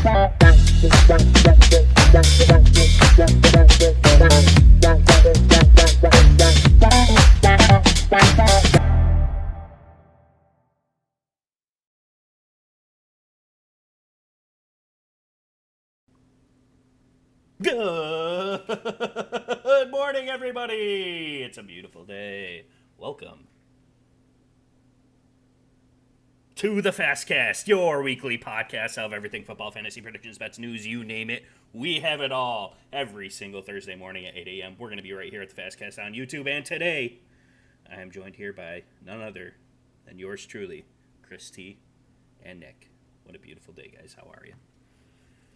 Good morning, everybody! It's a beautiful day. Welcome to the Fasce Cast, your weekly podcast of everything football, fantasy, predictions, bets, news, you name it. We have it all every single Thursday morning at 8 a.m. We're going to be right here at the Fasce Cast on YouTube, and today I am joined here by none other than yours truly, Chris T. and Nick. What a beautiful day, guys. How are you?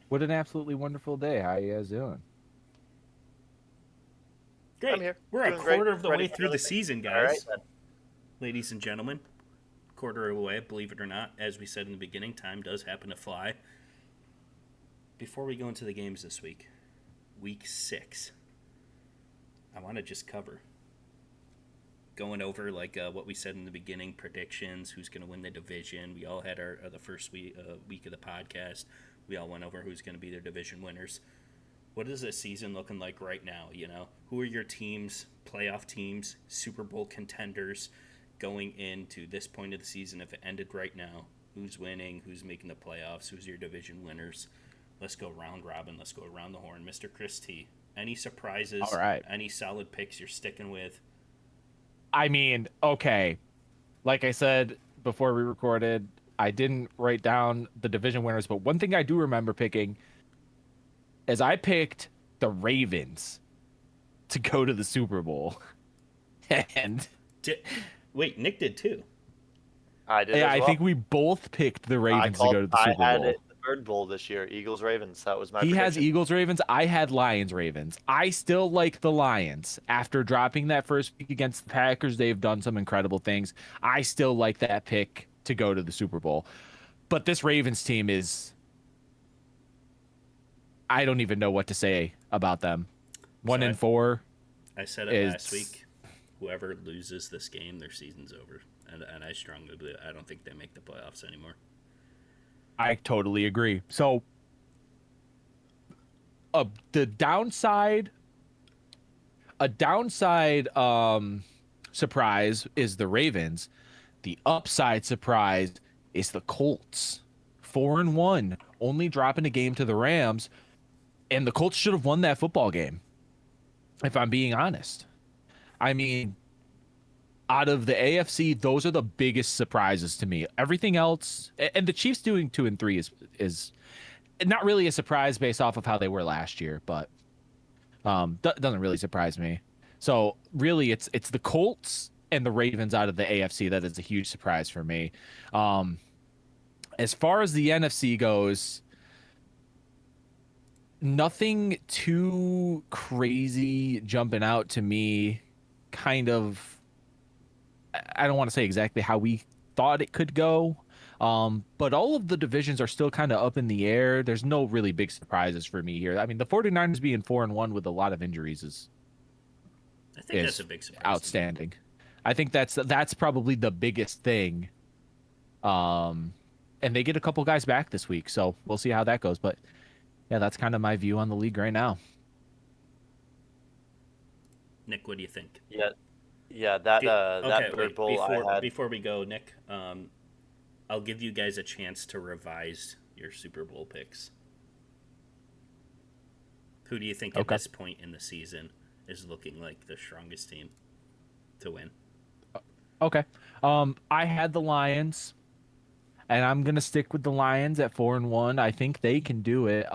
What an absolutely wonderful day. How you guys doing? Great. I'm here. We're a Doing quarter great. of the Ready way for through the another thing. season, All right, guys. then. Ladies and gentlemen, quarter of the way, believe it or not. As we said in the beginning, time does happen to fly. Before we go into the games this week, week 6, I want to just cover going over what we said in the beginning, predictions, who's going to win the division. We all had our the first week of the podcast. We all went over who's going to be their division winners. What is this season looking like right now? You know, who are your teams, playoff teams, Super Bowl contenders going into this point of the season? If it ended right now, who's winning? Who's making the playoffs? Who's your division winners? Let's go round robin. Let's go around the horn. Mr. Chris T, any surprises? All right. Any solid picks you're sticking with? I mean, okay. Like I said before we recorded, I didn't write down the division winners, but one thing I do remember picking is I picked the Ravens to go to the Super Bowl. And Wait, Nick did too. I did. yeah, as well. I think we both picked the Ravens to go to the Super I had Bowl. it the Bird Bowl this year. Eagles Ravens. That was my. He has prediction. Eagles Ravens. I had Lions Ravens. I still like the Lions. After dropping that first week against the Packers, they've done some incredible things. I still like that pick to go to the Super Bowl. But this Ravens team is, I don't even know what to say about them. 1-4. I said it last week. Whoever loses this game, their season's over. And I strongly believe, I don't think they make the playoffs anymore. I totally agree. So the downside, a downside surprise is the Ravens. The upside surprise is the Colts. 4-1, only dropping a game to the Rams, and the Colts should have won that football game, if I'm being honest. I mean, out of the AFC, those are the biggest surprises to me. Everything else, and the Chiefs doing 2-3 is not really a surprise based off of how they were last year, but doesn't really surprise me. So really, it's the Colts and the Ravens out of the AFC that is a huge surprise for me. As far as the NFC goes, nothing too crazy jumping out to me. Kind of, I don't want to say exactly how we thought it could go, but all of the divisions are still kind of up in the air. There's no really big surprises for me here. I mean, the 49ers being 4-1 with a lot of injuries is that's a big surprise. Outstanding. I think that's probably the biggest thing. And they get a couple guys back this week, so we'll see how that goes. But yeah, that's kind of my view on the league right now. Nick, what do you think? Yeah. That Bird Bowl I had. Before we go, Nick, I'll give you guys a chance to revise your Super Bowl picks. Who do you think at this point in the season is looking like the strongest team to win? Okay. I had the Lions, and I'm gonna stick with the Lions at 4-1. I think they can do it.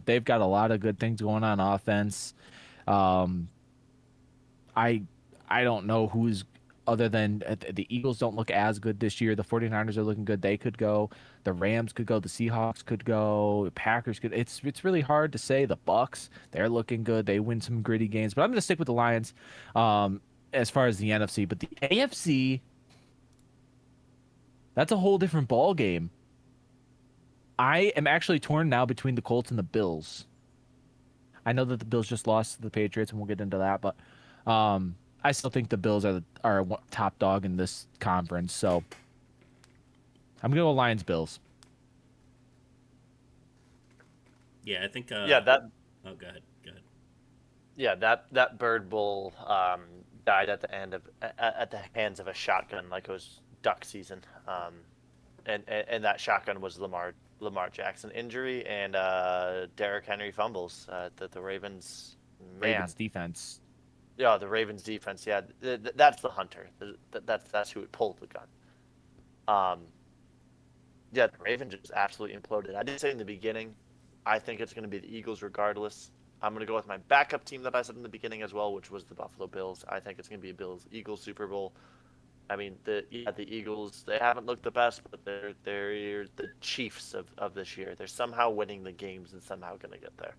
They've got a lot of good things going on offense. I don't know who's other than the Eagles don't look as good this year. The 49ers are looking good. They could go. The Rams could go. The Seahawks could go. The Packers could. It's really hard to say. The Bucks, they're looking good. They win some gritty games. But I'm going to stick with the Lions as far as the NFC. But the AFC, that's a whole different ball game. I am actually torn now between the Colts and the Bills. I know that the Bills just lost to the Patriots, and we'll get into that. But I still think the Bills are top dog in this conference. So I'm going to go Lions-Bills. Yeah, I think. Yeah, that. Oh, go ahead. Go ahead. Yeah, that bird bull died at the hands of a shotgun, like it was duck season. And that shotgun was Lamar Jackson injury and Derrick Henry fumbles. The Ravens, man. Ravens defense. Yeah, the Ravens defense. Yeah, that's the hunter. That's who would pull the gun. Yeah, the Ravens just absolutely imploded. I did say in the beginning, I think it's going to be the Eagles regardless. I'm going to go with my backup team that I said in the beginning as well, which was the Buffalo Bills. I think it's going to be a Bills-Eagles Super Bowl. I mean, the Eagles, they haven't looked the best, but they're the Chiefs of this year. They're somehow winning the games and somehow going to get there.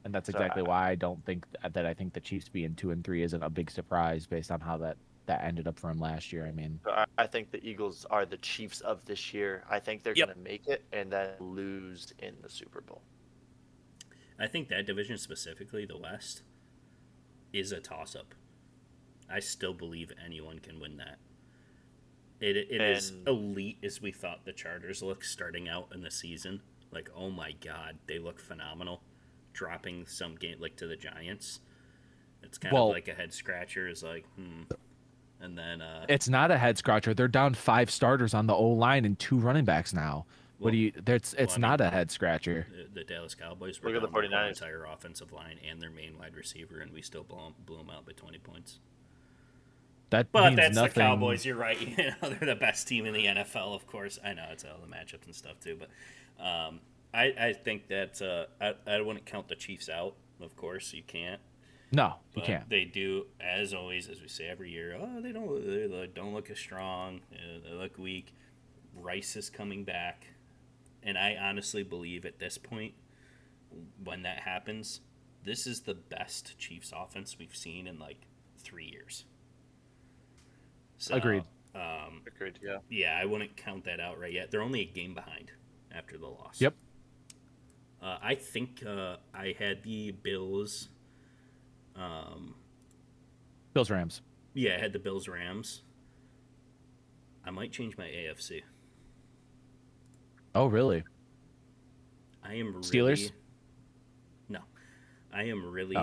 And that's exactly why I don't think that I think the Chiefs being 2-3 isn't a big surprise based on how that ended up for him last year. I mean, I think the Eagles are the Chiefs of this year. I think they're going to make it and then lose in the Super Bowl. I think that division specifically, the West, is a toss-up. I still believe anyone can win that. It is elite as we thought the Chargers looked starting out in the season. Like, oh my God, they look phenomenal. Dropping some game like to the Giants. It's kind of like a head scratcher. Is like, And then it's not a head scratcher. They're down 5 starters on the O line and 2 running backs now. Well, it's not a head scratcher. The Dallas Cowboys were down their entire offensive line and their main wide receiver, and we still blew them out by 20 points. But that's nothing. The Cowboys. You're right. They're the best team in the NFL, of course. I know it's all the matchups and stuff too, but I think that I wouldn't count the Chiefs out. Of course, you can't. No, you can't. They do, as always, as we say every year. Oh, they don't look as strong. They look weak. Rice is coming back, and I honestly believe at this point, when that happens, this is the best Chiefs offense we've seen in like 3 years. So, Agreed. Agreed. Yeah. Yeah, I wouldn't count that out right yet. They're only a game behind after the loss. Yep. I think I had the Bills. Bills Rams. Yeah, I had the Bills Rams. I might change my AFC. Oh, really? I am really, Steelers? No. I am really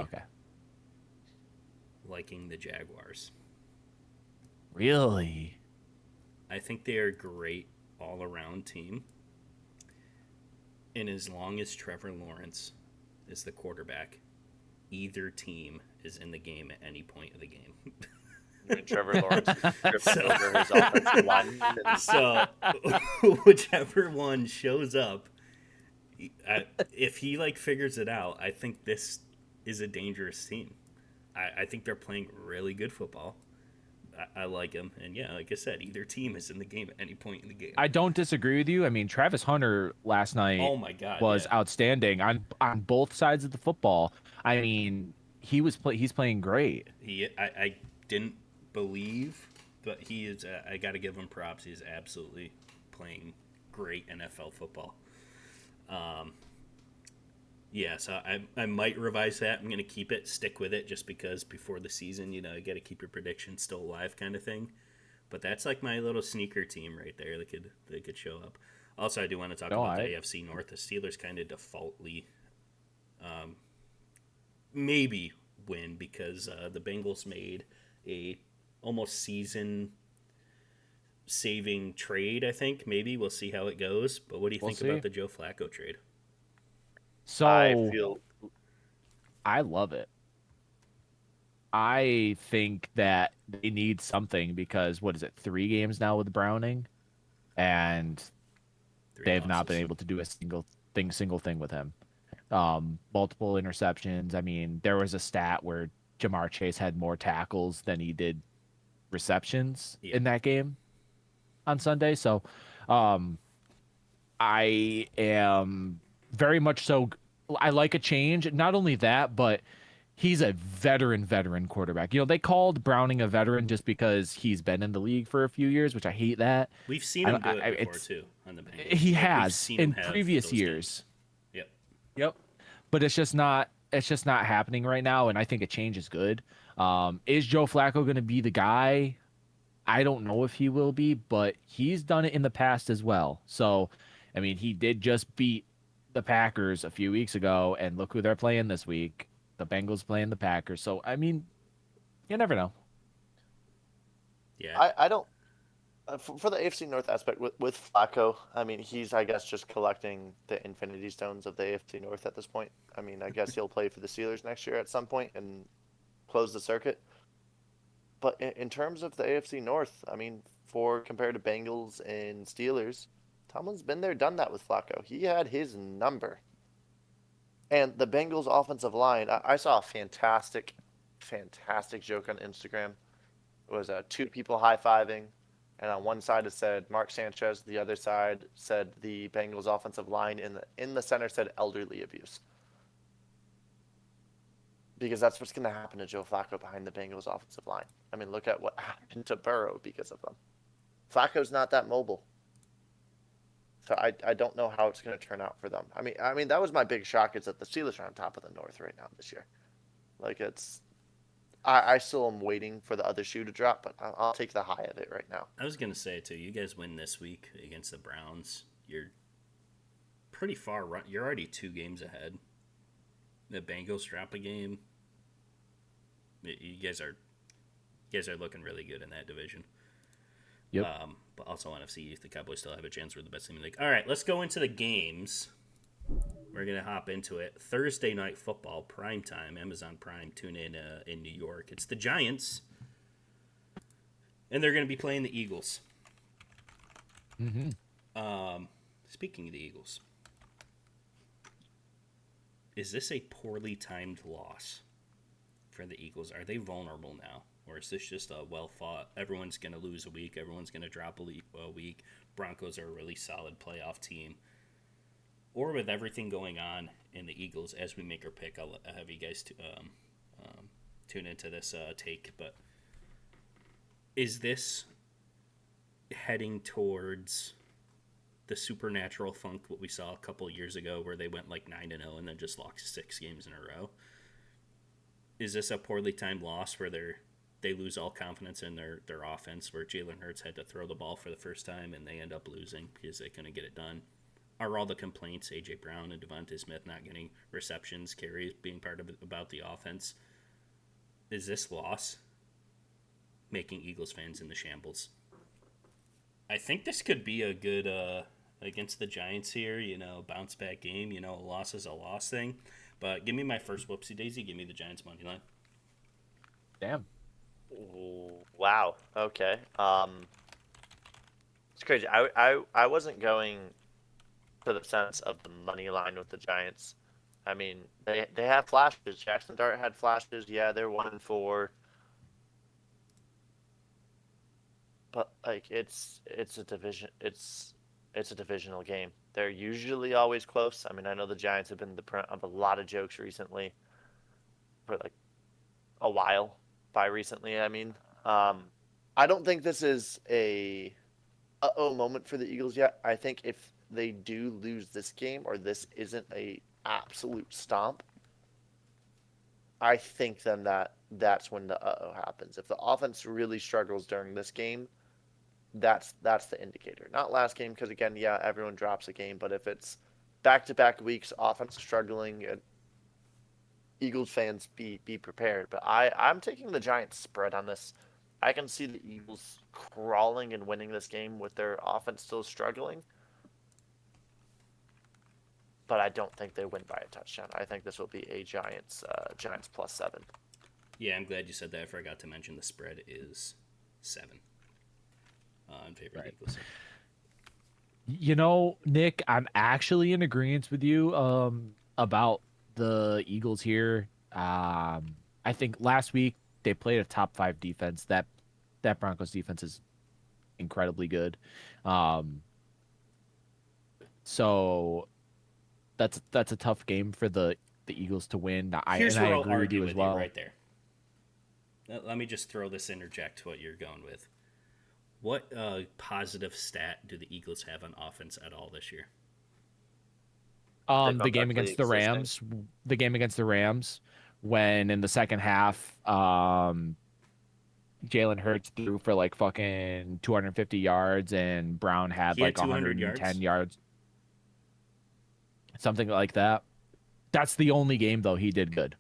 liking the Jaguars. Really? I think they are a great all-around team. And as long as Trevor Lawrence is the quarterback, either team is in the game at any point of the game. Trevor Lawrence is over his offensive line. So whichever one shows up, if he figures it out, I think this is a dangerous team. I think they're playing really good football. I like them, and yeah, like I said, either team is in the game at any point in the game. I don't disagree with you. I mean, Travis Hunter last night was outstanding on both sides of the football. I mean, he's playing great. I didn't believe, but he is. I got to give him props. He's absolutely playing great NFL football. Yeah, so I might revise that. I'm going to stick with it just because before the season, you got to keep your predictions still alive kind of thing. But that's like my little sneaker team right there. They could show up. Also, I do want to talk about the AFC North. The Steelers kind of defaultly maybe win because the Bengals made a almost season-saving trade, I think. Maybe. We'll see how it goes. But what do you think about the Joe Flacco trade? So I love it. I think that they need something because what is it, 3 games now with Browning, and they've not been able to do a single thing with him. Multiple interceptions. I mean, there was a stat where Jamar Chase had more tackles than he did receptions in that game on Sunday. So, I am very much so. I like a change. Not only that, but he's a veteran quarterback. They called Browning a veteran just because he's been in the league for a few years, which I hate that. We've seen him do it before too on the Bengals. He has in previous years. Games. Yep. But it's just not happening right now, and I think a change is good. Is Joe Flacco going to be the guy? I don't know if he will be, but he's done it in the past as well. So, I mean, he did just beat the Packers a few weeks ago, and look who they're playing this week. The Bengals playing the Packers. So I mean, you never know. Yeah, I don't for the AFC North aspect with Flacco. I mean, he's I guess just collecting the Infinity Stones of the AFC North at this point. I mean, I guess he'll play for the Steelers next year at some point and close the circuit. But in terms of the AFC North, I mean, for compared to Bengals and Steelers, Tomlin's been there, done that with Flacco. He had his number. And the Bengals offensive line, I saw a fantastic joke on Instagram. It was two people high fiving, and on one side it said Mark Sanchez, the other side said the Bengals offensive line, in the center said elderly abuse. Because that's what's going to happen to Joe Flacco behind the Bengals offensive line. I mean, look at what happened to Burrow because of them. Flacco's not that mobile. So I don't know how it's going to turn out for them. I mean that was my big shock is that the Steelers are on top of the North right now this year. Like I still am waiting for the other shoe to drop, but I'll take the high of it right now. I was gonna say too. You guys win this week against the Browns. You're pretty far run. You're already 2 games ahead. The Bengals drop a game. You guys are looking really good in that division. Yep. But also NFC, if the Cowboys still have a chance, we're the best team in the league. All right, let's go into the games. We're gonna hop into it. Thursday night football, prime time, Amazon Prime. Tune in New York. It's the Giants, and they're gonna be playing the Eagles. Speaking of the Eagles, is this a poorly timed loss for the Eagles? Are they vulnerable now? Or is this just a well-fought, everyone's going to lose a week, everyone's going to drop a week, Broncos are a really solid playoff team? Or with everything going on in the Eagles, as we make our pick, I'll have you guys tune into this take, but is this heading towards the supernatural funk what we saw a couple years ago where they went like 9-0 and then just lost 6 games in a row? Is this a poorly timed loss where they lose all confidence in their offense, where Jalen Hurts had to throw the ball for the first time and they end up losing because they couldn't get it done? Are all the complaints, A.J. Brown and Devontae Smith not getting receptions, carries, being part of it, about the offense? Is this loss making Eagles fans in the shambles? I think this could be a good, against the Giants here, bounce back game. A loss is a loss thing. But give me my first whoopsie daisy. Give me the Giants money line. Damn. Ooh, wow. Okay. It's crazy. I wasn't going to the sense of the money line with the Giants. I mean, they have flashes. Jackson Dart had flashes. Yeah, they're 1-4. But like it's a division. It's a divisional game. They're usually always close. I mean, I know the Giants have been the brunt of a lot of jokes recently for like a while. By recently, I mean, I don't think this is a uh-oh moment for the Eagles yet. I think if they do lose this game or this isn't a absolute stomp, I think then that's when the uh-oh happens. If the offense really struggles during this game, that's the indicator. Not last game, because again, yeah, everyone drops a game, but if it's back-to-back weeks, offense struggling, Eagles fans be prepared. But I'm taking the Giants spread on this. I can see the Eagles crawling and winning this game with their offense still struggling. But I don't think they win by a touchdown. I think this will be a Giants +7. Yeah, I'm glad you said that. I forgot to mention the spread is 7 in favor of the Eagles. Nick, I'm actually in agreement with you about the Eagles here. I think last week they played a top 5 defense. That Broncos defense is incredibly good. So that's a tough game for the Eagles to win. Here's where I'll agree with argue you with as well. you right there. Let me just throw this interject to what you're going with. What positive stat do the Eagles have on offense at all this year? The game against the Rams. The game against the Rams, when in the second half, Jalen Hurts threw for like fucking 250 yards and Brown had He had like 200 110 yards. something like that. That's the only game though he did good,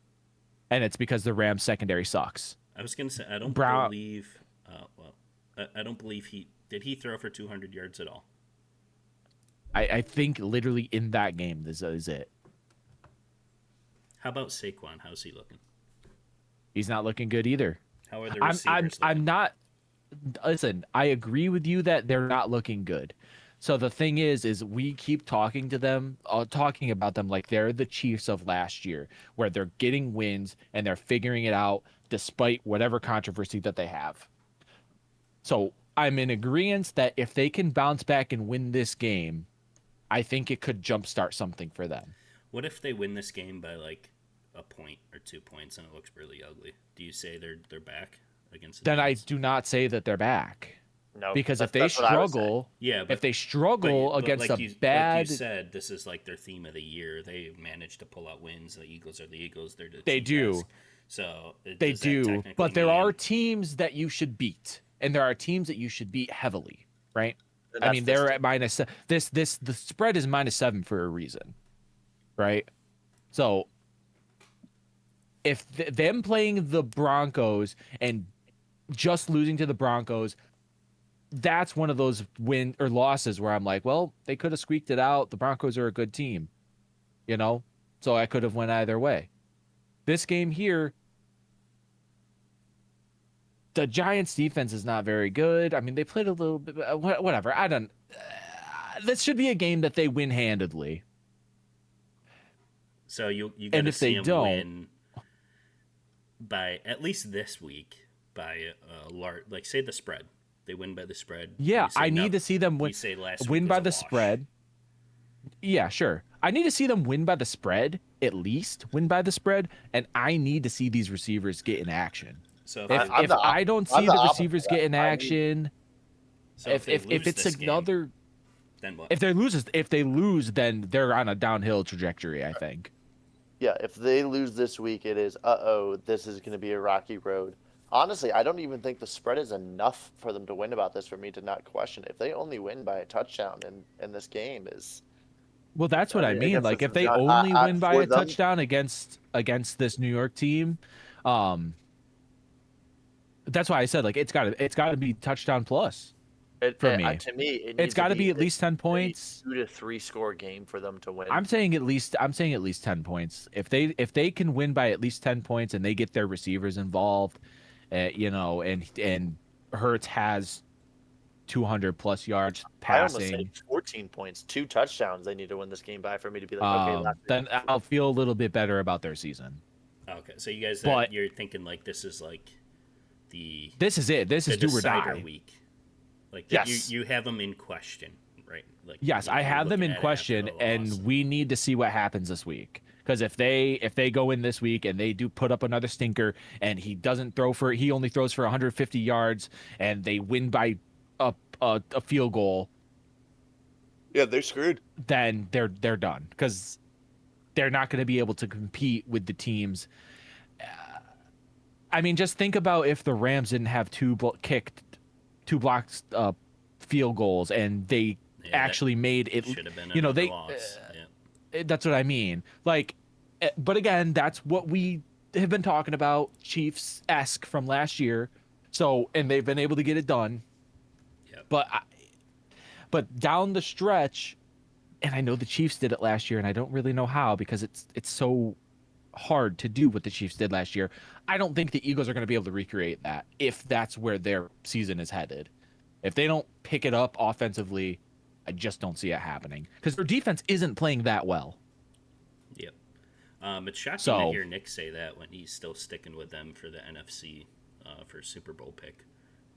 and it's because the Rams secondary sucks. I was gonna say I don't Brown- believe. I don't believe he throw for 200 yards at all. I think literally in that game this is it. How about Saquon? How's he looking? He's not looking good either. How are the receivers I'm looking? not. Listen, I agree with you that they're not looking good. So the thing is we keep talking to them, talking about them like they're the Chiefs of last year, where they're getting wins and they're figuring it out despite whatever controversy that they have. So I'm in agreement that if they can bounce back and win this game, I think it could jumpstart something for them. What if they win this game by like a point or 2 points and it looks really ugly? Do you say they're back against? Then I Giants? do not say that they're back. No, Because if that's they what I was saying. struggle, Yeah, if they struggle against like a you, bad, like you said, this is like their theme of the year. They managed to pull out wins. The Eagles are the Eagles. They're the They do. Chiefs. So they does that do, technically but there are mean- teams that you should beat, and there are teams that you should beat heavily, right? And I that's mean, this they're team. at minus the spread is -7 for a reason, right? So if them playing the Broncos and just losing to the Broncos, that's one of those win or losses where I'm like, well, they could have squeaked it out. The Broncos are a good team, you know, so I could have went either way. This game here, the Giants defense is not very good. I mean, they played a little bit, whatever. I don't. This should be a game that they win handedly. So you got And to if they see them don't- win by at least this week by a large, like say the spread. They win by the spread. Yeah, You say I need no- to see them win. You say last Win week by was a the wash. spread. Yeah, sure. I need to see them win by the spread, at least win by the spread, and I need to see these receivers get in action. So If, they- I'm if the I don't I'm see the the opposite receivers of get that. in I need- action, so if they if lose it's this game, another, then what? Yeah, if they lose this week, it is, this is going to be a rocky road. Honestly, I don't even think the spread is enough for them to win about this for me to not question it. If they only win by a touchdown in this game is Well, that's what I mean. against Like the if they Gi- only win by for a them- touchdown against this New York team, that's why I said like it's got to be touchdown plus. For me. to me, It's got to be at least 10 points. 2 to 3 score game for them to win. I'm saying at least 10 points. If they can win by at least 10 points and they get their receivers involved, you know, and Hurts has 200 plus yards I almost passing, say 14 points, 2 touchdowns. They need to win this game by for me to be like, okay, then I'll feel a little bit better about their season. Okay, so you guys, But- you're thinking like this is like the This is it. This the is do or decider die. week. Like Yes. you have them in question, right? Like Yes, I you're have them looking in at it after question, the loss. and we need to see what happens this week. Because if they go in this week and they do put up another stinker, and he only throws for 150 yards, and they win by a field goal, yeah, they're screwed. then they're done because they're not going to be able to compete with the teams. I mean, just think about if the Rams didn't have two blocked field goals, and they Yeah, actually made it. should have been You know, another they. loss. Yeah. That's what I mean. Like, but again, that's what we have been talking about, Chiefs-esque from last year. So, and they've been able to get it done. Yep. But down the stretch, and I know the Chiefs did it last year, and I don't really know how because it's so hard to do what the Chiefs did last year. I don't think the Eagles are going to be able to recreate that if that's where their season is headed. If they don't pick it up offensively, I just don't see it happening because their defense isn't playing that well. Yep. It's shocking to So- hear Nick say that when he's still sticking with them for the NFC for Super Bowl pick.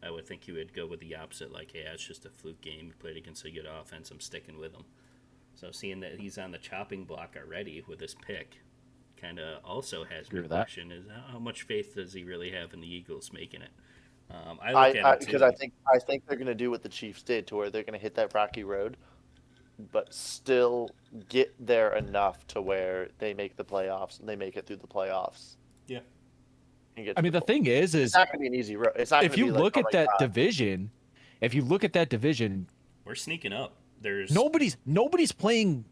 I would think he would go with the opposite, like, yeah, it's just a fluke game. He played against a good offense. I'm sticking with him. So seeing that he's on the chopping block already with his pick kind of also has Agree me with that. question is how much faith does he really have in the Eagles making it? I look at it too. Because I think they're going to do what the Chiefs did, to where they're going to hit that rocky road, but still get there enough to where they make the playoffs and they make it through the playoffs. Yeah. And get I to mean, the bowl. thing is It's not going to be an easy road. It's not. if gonna you be like, look oh at my that God. division, We're sneaking up. There's nobody's playing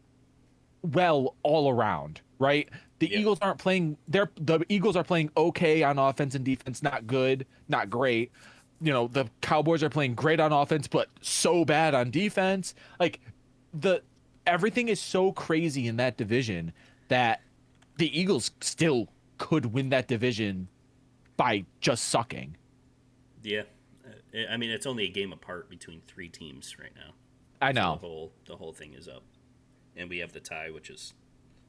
well all around, right? The Yep. Eagles aren't playing. The Eagles are playing okay on offense and defense, not good, not great. The Cowboys are playing great on offense, but so bad on defense. Like the everything is so crazy in that division that the Eagles still could win that division by just sucking. Yeah. I mean, it's only a game apart between 3 teams right now. I So know. the whole thing is up. And we have the tie, which is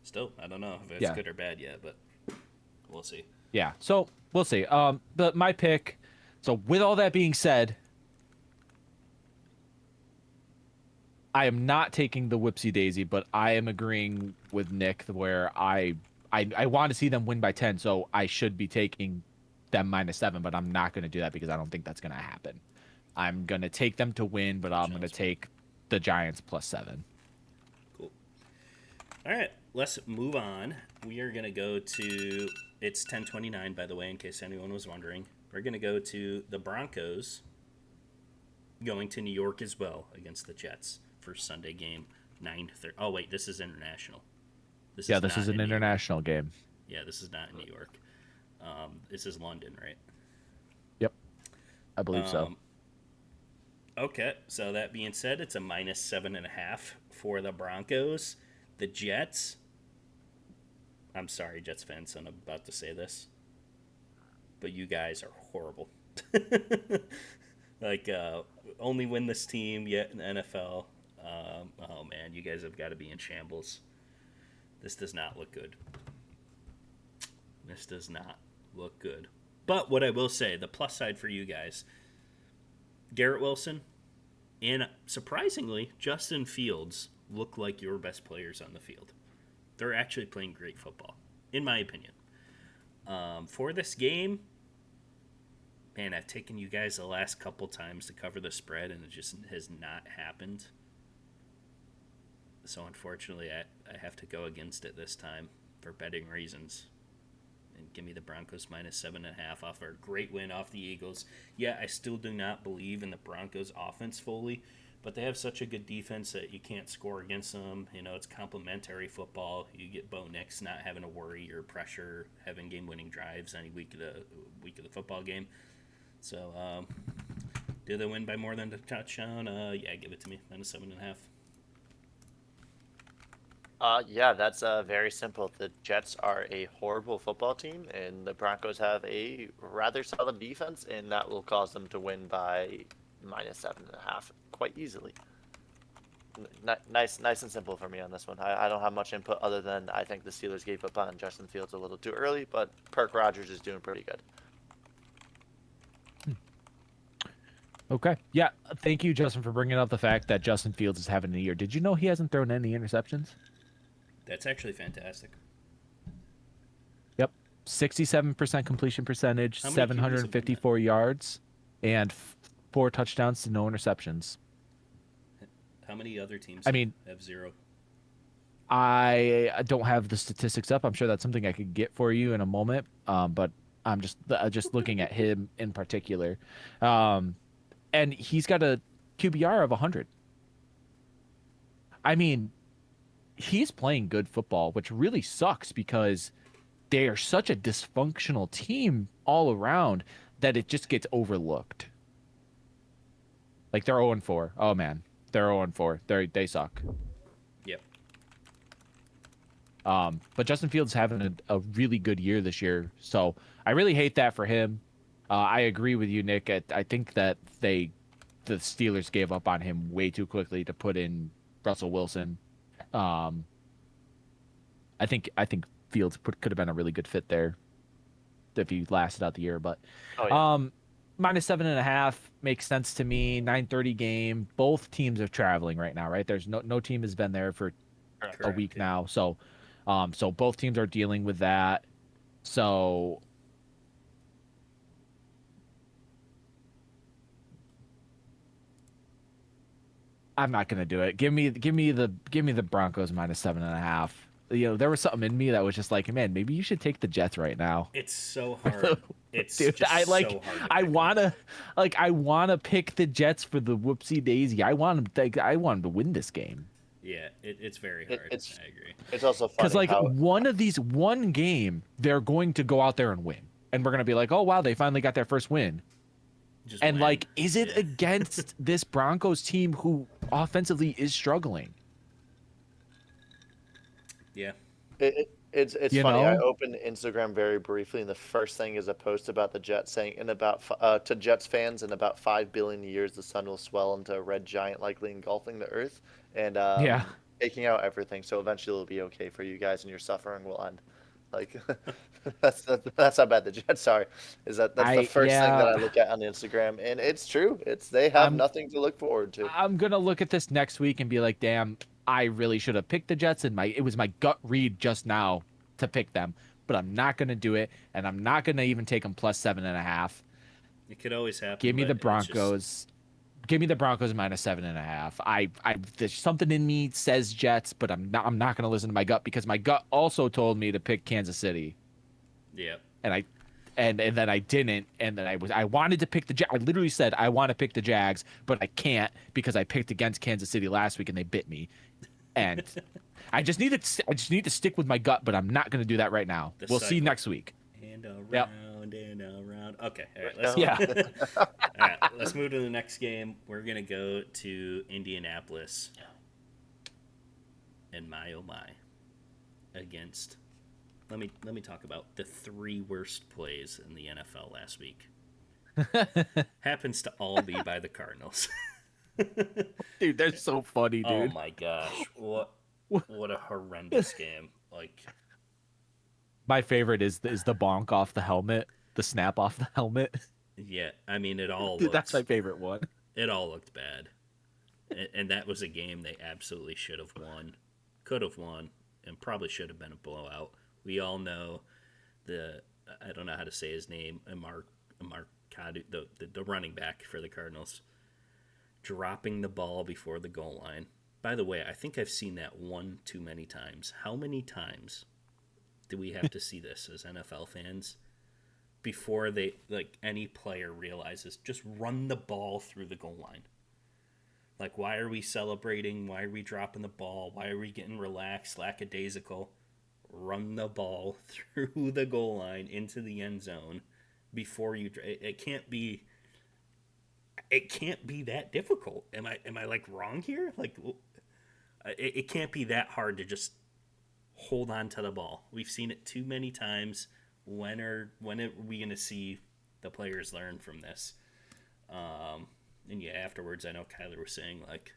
still, I don't know if it's Yeah. good or bad yet, but we'll see. Yeah. So we'll see. But my pick. So with all that being said, I am not taking the whoopsie daisy, but I am agreeing with Nick where I want to see them win by 10, so I should be taking them -7, but I'm not going to do that because I don't think that's going to happen. I'm going to take them to win, but I'm going to take the Giants +7. Cool. All right, let's move on. We are going to go to, it's 10:29, by the way, in case anyone was wondering. We're going to go to the Broncos going to New York as well against the Jets for Sunday game, 9:30. Oh, wait, this is international. This not is an in New York. international game. Yeah, this is not in New York. This is London, right? Yep. I believe so. Okay, so that being said, it's a -7.5 for the Broncos. The Jets. I'm sorry, Jets fans, I'm about to say this, but you guys are horrible. Like, only win this team yet in the NFL. Oh man, you guys have got to be in shambles. This does not look good. This does not look good. But what I will say, the plus side for you guys, Garrett Wilson and surprisingly, Justin Fields look like your best players on the field. They're actually playing great football, in my opinion. For this game, man, I've taken you guys the last couple times to cover the spread, and it just has not happened. So unfortunately, I have to go against it this time for betting reasons. And give me the Broncos -7.5 off our great win off the Eagles. Yeah, I still do not believe in the Broncos offense fully, but they have such a good defense that you can't score against them. It's complementary football. You get Bo Nix not having to worry or pressure, having game-winning drives any week of the football game. So, do they win by more than a touchdown? Yeah, give it to me. -7.5. Yeah, that's very simple. The Jets are a horrible football team, and the Broncos have a rather solid defense, and that will cause them to win by -7.5 quite easily. Nice and simple for me on this one. I don't have much input other than I think the Steelers gave up on Justin Fields a little too early, but Kirk Rogers is doing pretty good. Okay. Yeah. Thank you, Justin, for bringing up the fact that Justin Fields is having a year. Did you know he hasn't thrown any interceptions? That's actually fantastic. Yep. 67% completion percentage, How many QBs have 754 yards, and 4 touchdowns to no interceptions. How many other teams have 0? I don't have the statistics up. I'm sure that's something I could get for you in a moment. But I'm just looking at him in particular. And he's got a QBR of 100. I mean, he's playing good football, which really sucks because they are such a dysfunctional team all around that it just gets overlooked. Like they're 0-4. Oh man, they're 0-4. They suck. Yep. But Justin Fields having a really good year this year, so I really hate that for him. I agree with you, Nick. I think that the Steelers gave up on him way too quickly to put in Russell Wilson. I think Fields could have been a really good fit there if he lasted out the year. But -7.5 makes sense to me. 9:30 game. Both teams are traveling right now, right? There's no team has been there for a week now, so both teams are dealing with that. So I'm not gonna do it. Give me the Broncos -7.5. There was something in me that was just like, man, maybe you should take the Jets right now. It's so hard. It's Dude, just I so hard. I wanna pick the Jets for the whoopsie daisy. I want them to win this game. Yeah, it's very hard. It's I agree. it's also Because funny like how one game, they're going to go out there and win, and we're gonna be like, oh wow, they finally got their first win. Just And win. like, is it Yeah. against this Broncos team who offensively is struggling? Yeah. it's You funny. I know? opened Instagram very briefly, and the first thing is a post about the Jets saying, to Jets fans, in about 5 billion years, the sun will swell into a red giant, likely engulfing the earth and Yeah. taking out everything. So eventually, it'll be okay for you guys, and your suffering will end. Like that's how bad the Jets are. That's the first thing that I look at on Instagram, and it's true. They have I'm nothing to look forward to. I'm gonna look at this next week and be like, damn, I really should have picked the Jets, and it was my gut read just now to pick them, but I'm not gonna do it, and I'm not gonna even take them plus 7.5. It could always happen. Give me but the it's just- Broncos. Give me the Broncos minus 7.5. There's something in me says Jets, but I'm not gonna listen to my gut because my gut also told me to pick Kansas City, yeah. and then I didn't, and then I wanted to pick I literally said I want to pick the Jags, but I can't because I picked against Kansas City last week and they bit me, and I just need to stick with my gut, but I'm not gonna do that right now. The We'll see cycle. next week. And around Yep. and around. Okay. All right. Let's Yeah. all right. Let's move to the next game. We're gonna go to Indianapolis. And my oh my, against. Let me talk about the 3 worst plays in the NFL last week. Happens to all be by the Cardinals. Dude, they're so funny, Oh dude. my gosh! What a horrendous game! Like, My favorite is the bonk off the helmet, the snap off the helmet. yeah, I mean it all. Dude, that's my favorite one. It all looked bad, and that was a game they absolutely should have won, could have won, and probably should have been a blowout. We all know I don't know how to say his name, Amar Kadu, the running back for the Cardinals, dropping the ball before the goal line. By the way, I think I've seen that one too many times. How many times do we have to see this as NFL fans before any player realizes just run the ball through the goal line? Like, why are we celebrating? Why are we dropping the ball? Why are we getting relaxed, lackadaisical? Run the ball through the goal line into the end zone before you. It can't be. It can't be that difficult. Am I like wrong here? Like, it can't be that hard to just hold on to the ball. We've seen it too many times. When are we gonna see the players learn from this? And yeah, afterwards, I know Kyler was saying like,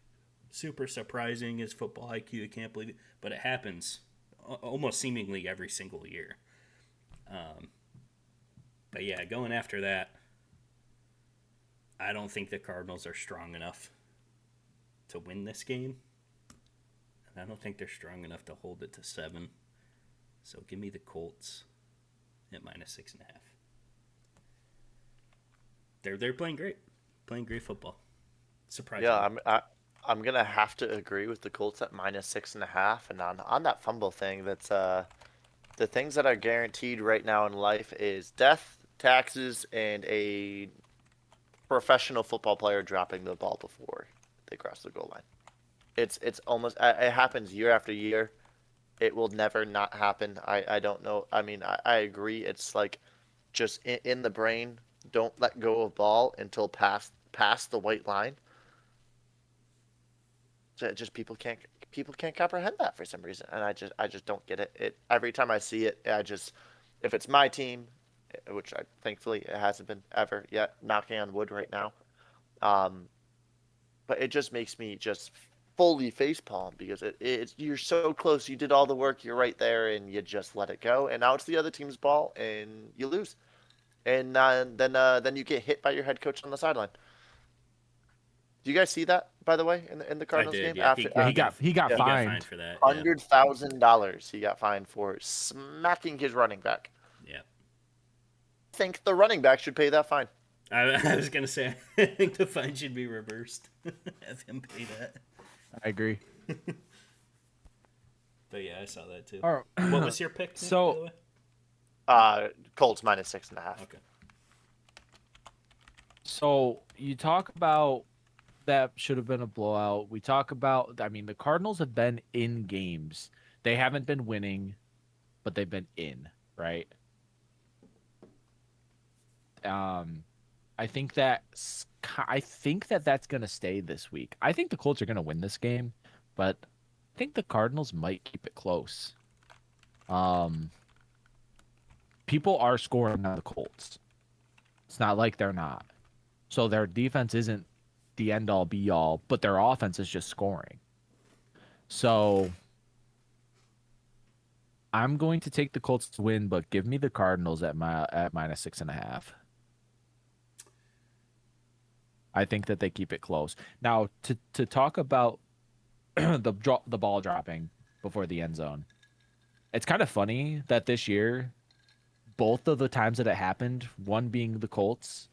super surprising is football IQ. I can't believe it, but it happens almost seemingly every single year. But yeah, going after that, I don't think the Cardinals are strong enough to win this game. And I don't think they're strong enough to hold it to 7. So give me the Colts at minus 6.5. They're playing great. Playing great football. Surprising. Yeah, I'm gonna have to agree with the Colts at minus 6.5. And on that fumble thing, that's the things that are guaranteed right now in life is death, taxes, and a professional football player dropping the ball before they cross the goal line. It's almost it happens year after year. It will never not happen. I don't know. I mean, I agree. It's like just in the brain. Don't let go of ball until past the white line. So just people can't comprehend that for some reason, and I just don't get it. Every time I see it, if it's my team, which thankfully it hasn't been ever yet, knocking on wood right now, but it just makes me just fully facepalm because it's you're so close, you did all the work, you're right there, and you just let it go, and now it's the other team's ball, and you lose, and then you get hit by your head coach on the sideline. Do you guys see that, by the way, in the Cardinals game? Yeah. Yeah, he got fined for that. Yeah. $100,000 he got fined for smacking his running back. Yeah. I think the running back should pay that fine. I was gonna say I think the fine should be reversed. Have him pay that. I agree. But yeah, I saw that too. All right. What was your pick? Nick, So- by the way? Colts minus 6.5. Okay. So you talk about that should have been a blowout. We talk about, I mean, the Cardinals have been in games. They haven't been winning, but they've been in, right? Um, I think that that's going to stay this week. I think the Colts are going to win this game, but I think the Cardinals might keep it close. Um, People are scoring on the Colts. It's not like they're not. So their defense isn't the end all be all, but their offense is just scoring. So I'm going to take the Colts to win, but give me the Cardinals at -6.5. I think that they keep it close. Now to talk about the ball dropping before the end zone. It's kind of funny that this year, both of the times that it happened, one being the Colts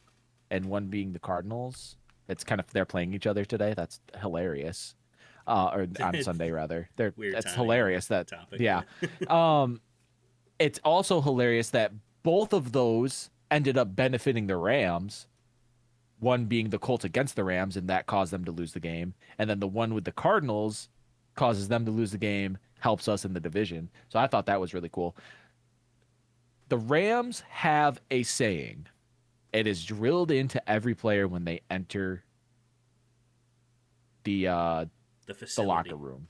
and one being the Cardinals, it's kind of they're playing each other today. That's hilarious. Or on Sunday rather. Weird That's timing on hilarious the that topic. yeah. It's also hilarious that both of those ended up benefiting the Rams. One being the Colts against the Rams, and that caused them to lose the game. And then the one with the Cardinals causes them to lose the game, helps us in the division. So I thought that was really cool. The Rams have a saying. It is drilled into every player when they enter the The facility. locker room.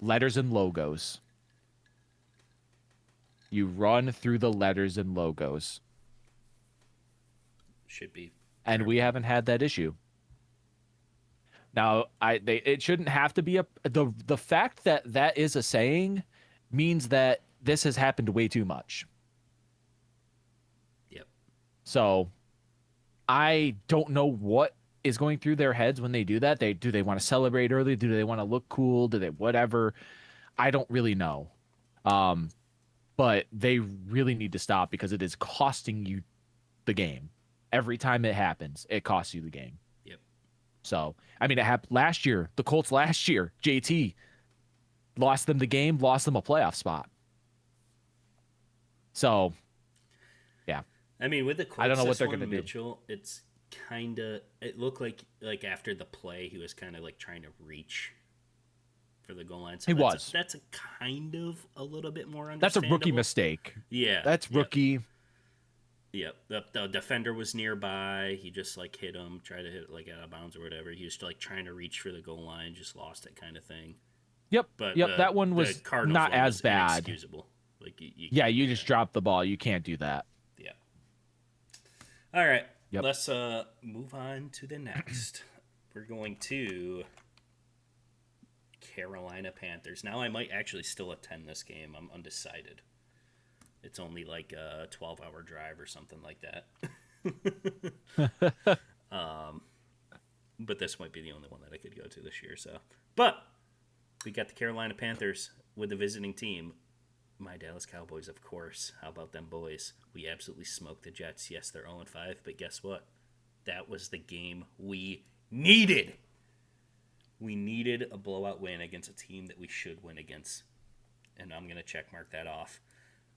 Letters and logos. You run through the letters and logos. Should be. And we haven't had that issue. Now, it shouldn't have to be the fact that that is a saying means that this has happened way too much. Yep. So, I don't know what is going through their heads when they do that. Do they want to celebrate early? Do they want to look cool? Do they whatever? I don't really know. But they really need to stop because it is costing you the game. Every time it happens, it costs you the game. Yep. So, I mean, it happened last year. The Colts last year, JT lost them the game, lost them a playoff spot. So, yeah. I mean, with the Colts, I don't know what they're going to do. Mitchell, it's kind of, it looked like after the play, he was kind of like trying to reach for the goal line. So that's a kind of a little bit more understandable. That's a rookie mistake. Yeah. That's rookie. Yep. The defender was nearby. He just like hit him, tried to hit it like out of bounds or whatever. He was like trying to reach for the goal line, just lost it kind of thing. Yep. But that one was not as bad. Inexcusable. Like you just dropped the ball. You can't do that. Yeah. All right. Yep. Let's move on to the next. We're going to Carolina Panthers. Now I might actually still attend this game. I'm undecided. It's only like a 12-hour drive or something like that. But this might be the only one that I could go to this year. So, but we got the Carolina Panthers with the visiting team. My Dallas Cowboys, of course. How about them boys? We absolutely smoked the Jets. Yes, they're 0-5, but guess what? That was the game we needed. We needed a blowout win against a team that we should win against. And I'm going to check mark that off.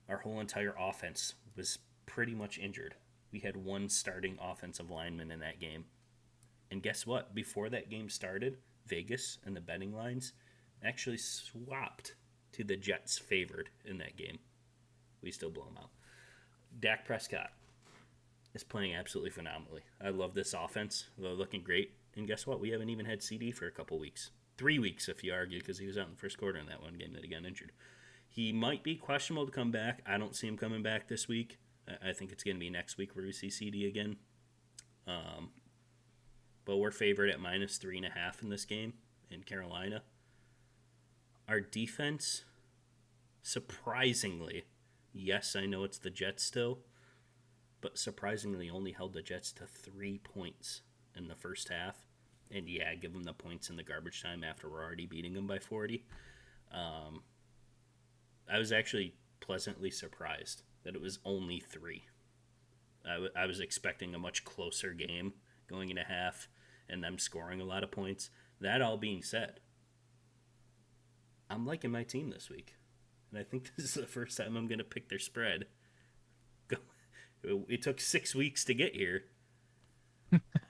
Our whole entire offense was pretty much injured. We had one starting offensive lineman in that game. And guess what? Before that game started, Vegas and the betting lines actually swapped to the Jets favored in that game. We still blow them out. Dak Prescott is playing absolutely phenomenally. I love this offense. They're looking great. And guess what? We haven't even had CD for a couple weeks. 3 weeks, if you argue, because he was out in the first quarter in that one game that he got injured. He might be questionable to come back. I don't see him coming back this week. I think it's going to be next week where we see CD again. But we're favored at -3.5 in this game in Carolina. Our defense, surprisingly, yes, I know it's the Jets still, but surprisingly only held the Jets to 3 points in the first half. And yeah, give them the points in the garbage time after we're already beating them by 40. I was actually pleasantly surprised that it was only 3. I was expecting a much closer game going into half and them scoring a lot of points. That all being said, I'm liking my team this week. And I think this is the first time I'm going to pick their spread. It took 6 weeks to get here.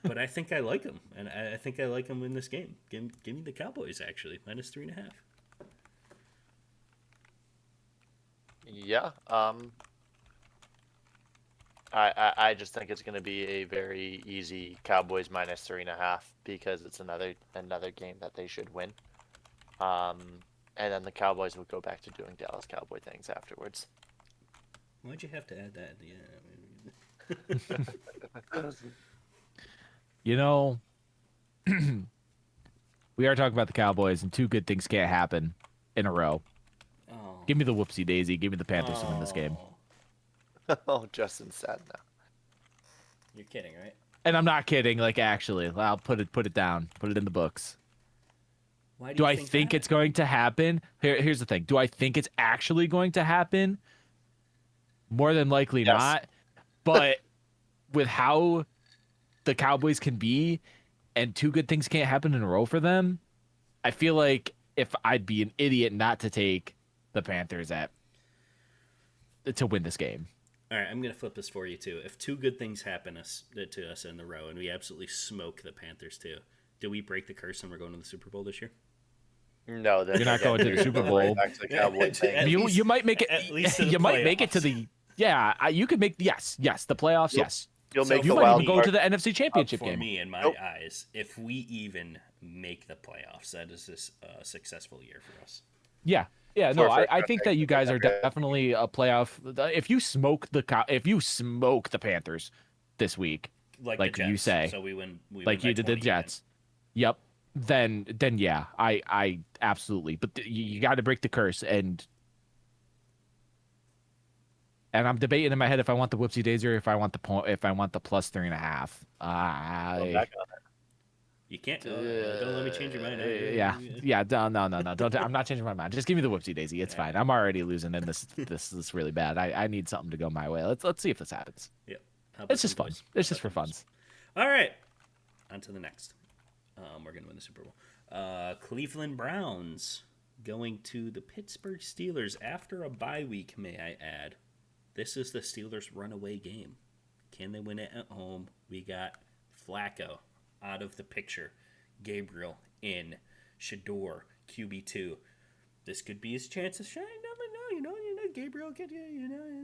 but I think I like them, and I think I like them in this game. Give me the Cowboys actually -3.5. Yeah. I just think it's going to be a very easy Cowboys -3.5 because it's another game that they should win. And then the Cowboys will go back to doing Dallas Cowboy things afterwards. Why'd you have to add that? Yeah. You know, we are talking about the Cowboys, and two good things can't happen in a row. Oh. Give me the whoopsie daisy. Give me the Panthers to win this game. Oh, Justin's sad now. You're kidding, right? And I'm not kidding. Like, actually, I'll put it down. Put it in the books. Why do Do you I think think that? it's going to happen? Here's the thing. Do I think it's actually going to happen? More than likely Yes. not. But with how the Cowboys can be, and two good things can't happen in a row for them, I feel like if I'd be an idiot not to take the Panthers to win this game. All right, I'm going to flip this for you, too. If two good things happen to us in a row and we absolutely smoke the Panthers, too, do we break the curse and we're going to the Super Bowl this year? No, You're not going to the Super Bowl. Right back to the Cowboy thing. At least- You might make it. at least to the you might make it to playoffs. the. You could make yes the playoffs. You'll- Yes, You'll So make you the might wild even go card. to the NFC Championship For game. me, in my Nope. eyes, if we even make the playoffs, that is a successful year for us. Yeah, no, For a I first-round think pick, that you guys are okay. definitely a playoff. If you smoke the Panthers this week, Like Like the you Jets. say. So we win. We like win you by did the 20 Jets, yep. Then yeah, I absolutely. But you got to break the curse, and I'm debating in my head if I want the whoopsie daisy or if I want the +3.5. Going back on it. You can't. Don't let me change your mind. Yeah. No. Don't. I'm not changing my mind. Just give me the whoopsie daisy. It's fine. I'm already losing, and this is really bad. I need something to go my way. Let's see if this happens. Yep. How about It's just them fun. boys? It's How just for about them funs. boys? All right. On to the next. We're going to win the Super Bowl. Cleveland Browns going to the Pittsburgh Steelers after a bye week, may I add. This is the Steelers' runaway game. Can they win it at home? We got Flacco out of the picture. Gabriel in. Shador, QB2. This could be his chance to shine. Never know. Gabriel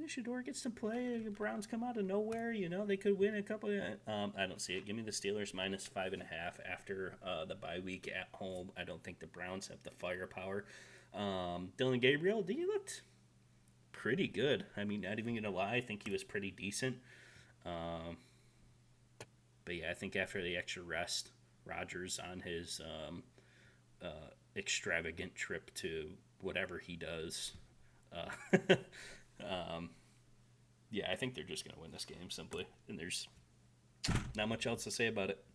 Shador gets to play. The Browns come out of nowhere. They could win a couple. I don't see it. Give me the Steelers -5.5 after the bye week at home. I don't think the Browns have the firepower. Dylan Gabriel, he looked pretty good. I mean, not even gonna lie, I think he was pretty decent. But yeah, I think after the extra rest, Rodgers on his extravagant trip to whatever he does. Yeah, I think they're just going to win this game simply, and there's not much else to say about it.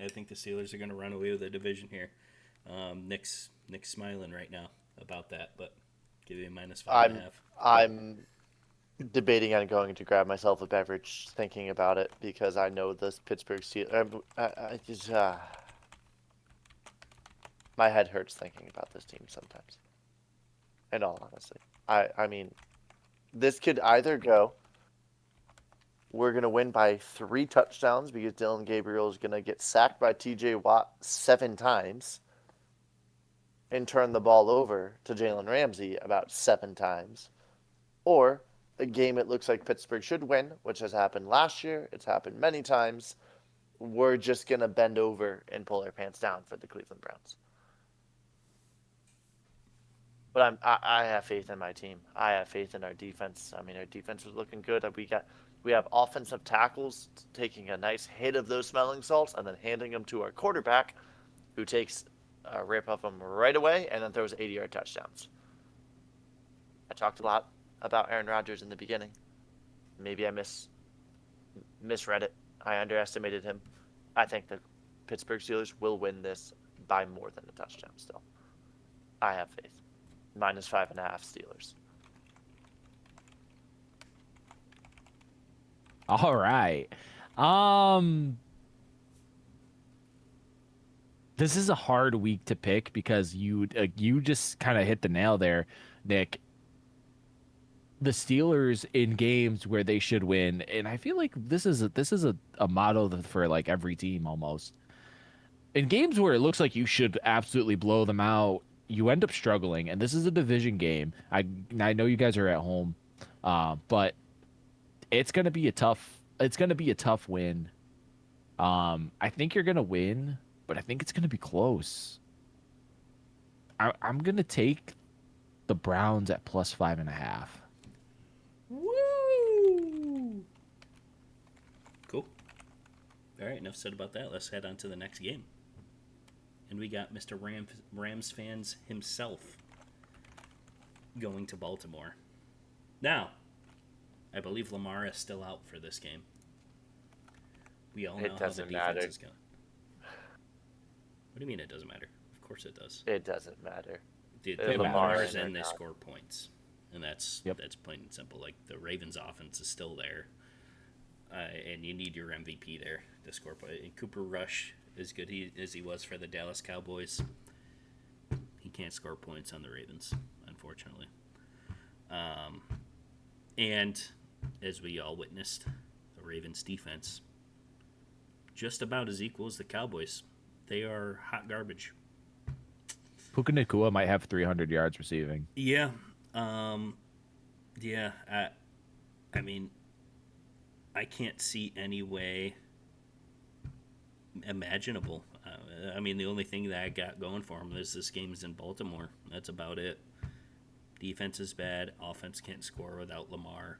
I think the Steelers are going to run away with the division here. Nick's smiling right now about that, but give you a -5.5. I'm debating on going to grab myself a beverage, thinking about it because I know this Pittsburgh Steelers. I just my head hurts thinking about this team sometimes. In all honesty, I mean, this could either go. We're going to win by 3 touchdowns because Dylan Gabriel is going to get sacked by TJ Watt 7 times and turn the ball over to Jalen Ramsey about 7 times. Or a game it looks like Pittsburgh should win, which has happened last year. It's happened many times. We're just going to bend over and pull our pants down for the Cleveland Browns. But I have faith in my team. I have faith in our defense. I mean, our defense is looking good. We have offensive tackles taking a nice hit of those smelling salts and then handing them to our quarterback, who takes a rip of them right away and then throws 80-yard touchdowns. I talked a lot about Aaron Rodgers in the beginning. Maybe I misread it. I underestimated him. I think the Pittsburgh Steelers will win this by more than a touchdown still. I have faith. -5.5 Steelers. All right. This is a hard week to pick because you just kind of hit the nail there, Nick. the Steelers in games where they should win, and I feel like this is a motto for like every team almost. In games where it looks like you should absolutely blow them out, you end up struggling, and this is a division game. I know you guys are at home, but it's gonna be a tough win. I think you're gonna win, but I think it's gonna be close. I'm gonna take the Browns at +5.5. Woo! Cool. All right, enough said about that. Let's head on to the next game. And we got Mr. Rams fans himself going to Baltimore. Now, I believe Lamar is still out for this game. We all know how the defense is going. What do you mean it doesn't matter? Of course it does. It doesn't matter. Lamar is in, they score points. And that's plain and simple. Like, the Ravens' offense is still there. And you need your MVP there to score points. And Cooper Rush, as good as he was for the Dallas Cowboys, he can't score points on the Ravens, unfortunately. And as we all witnessed, the Ravens' defense just about as equal as the Cowboys. They are hot garbage. Puka Nacua might have 300 yards receiving. Yeah. I mean, I can't see any way imaginable. I mean, the only thing that I got going for him is this game is in Baltimore. That's about it. Defense is bad. Offense can't score without Lamar.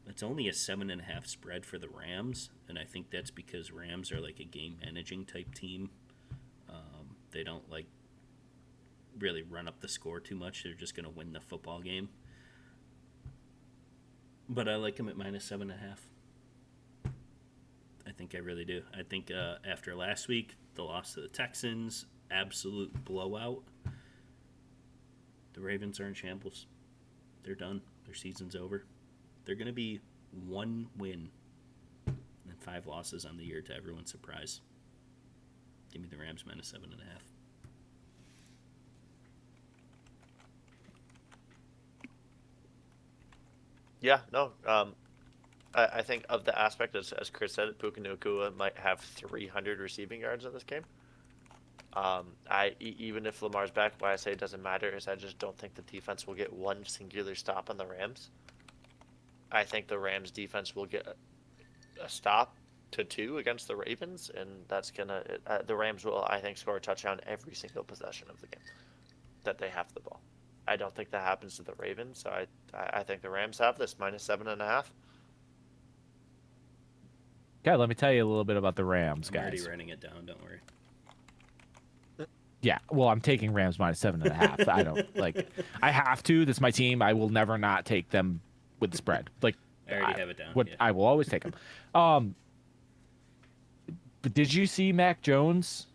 It's only a 7.5 spread for the Rams, and I think that's because Rams are like a game managing type team. They don't like really run up the score too much. They're just going to win the football game. But I like them at -7.5. I think I really do. I think after last week, the loss to the Texans, absolute blowout. The Ravens are in shambles. They're done. Their season's over. They're going to be 1 win and 5 losses on the year, to everyone's surprise. Give me the Rams -7.5. Yeah, no. I think of the aspect, as Chris said, Puka Nacua might have 300 receiving yards in this game. Even if Lamar's back, why I say it doesn't matter is I just don't think the defense will get one singular stop on the Rams. I think the Rams defense will get a stop to 2 against the Ravens, and that's gonna the Rams will, I think, score a touchdown every single possession of the game that they have the ball. I don't think that happens to the Ravens, so I think the Rams have this -7.5. Okay, let me tell you a little bit about the Rams, I'm guys. already writing it down. Don't worry. Yeah, well, I'm taking Rams -7.5. I don't like. I have to. That's my team. I will never not take them with the spread. Like, I already have it down. Yeah. I will always take them. But did you see Mac Jones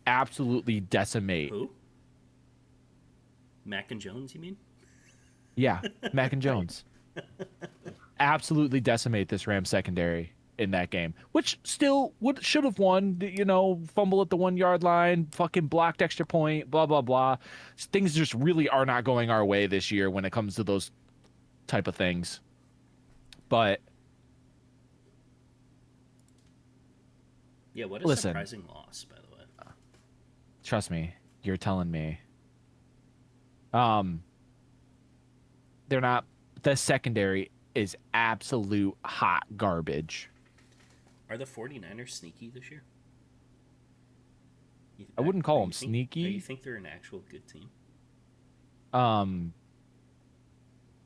absolutely decimate? Who? Mac and Jones, you mean? Yeah, Mac and Jones absolutely decimate this Rams secondary in that game, which still should have won. You know, fumble at the 1 yard line, fucking blocked extra point, blah blah blah. Things just really are not going our way this year when it comes to those type of things. But yeah, what a surprising loss, by the way. Trust me, you're telling me. They're not. The secondary is absolute hot garbage. Are the 49ers sneaky this year? I wouldn't call them sneaky. You think they're an actual good team?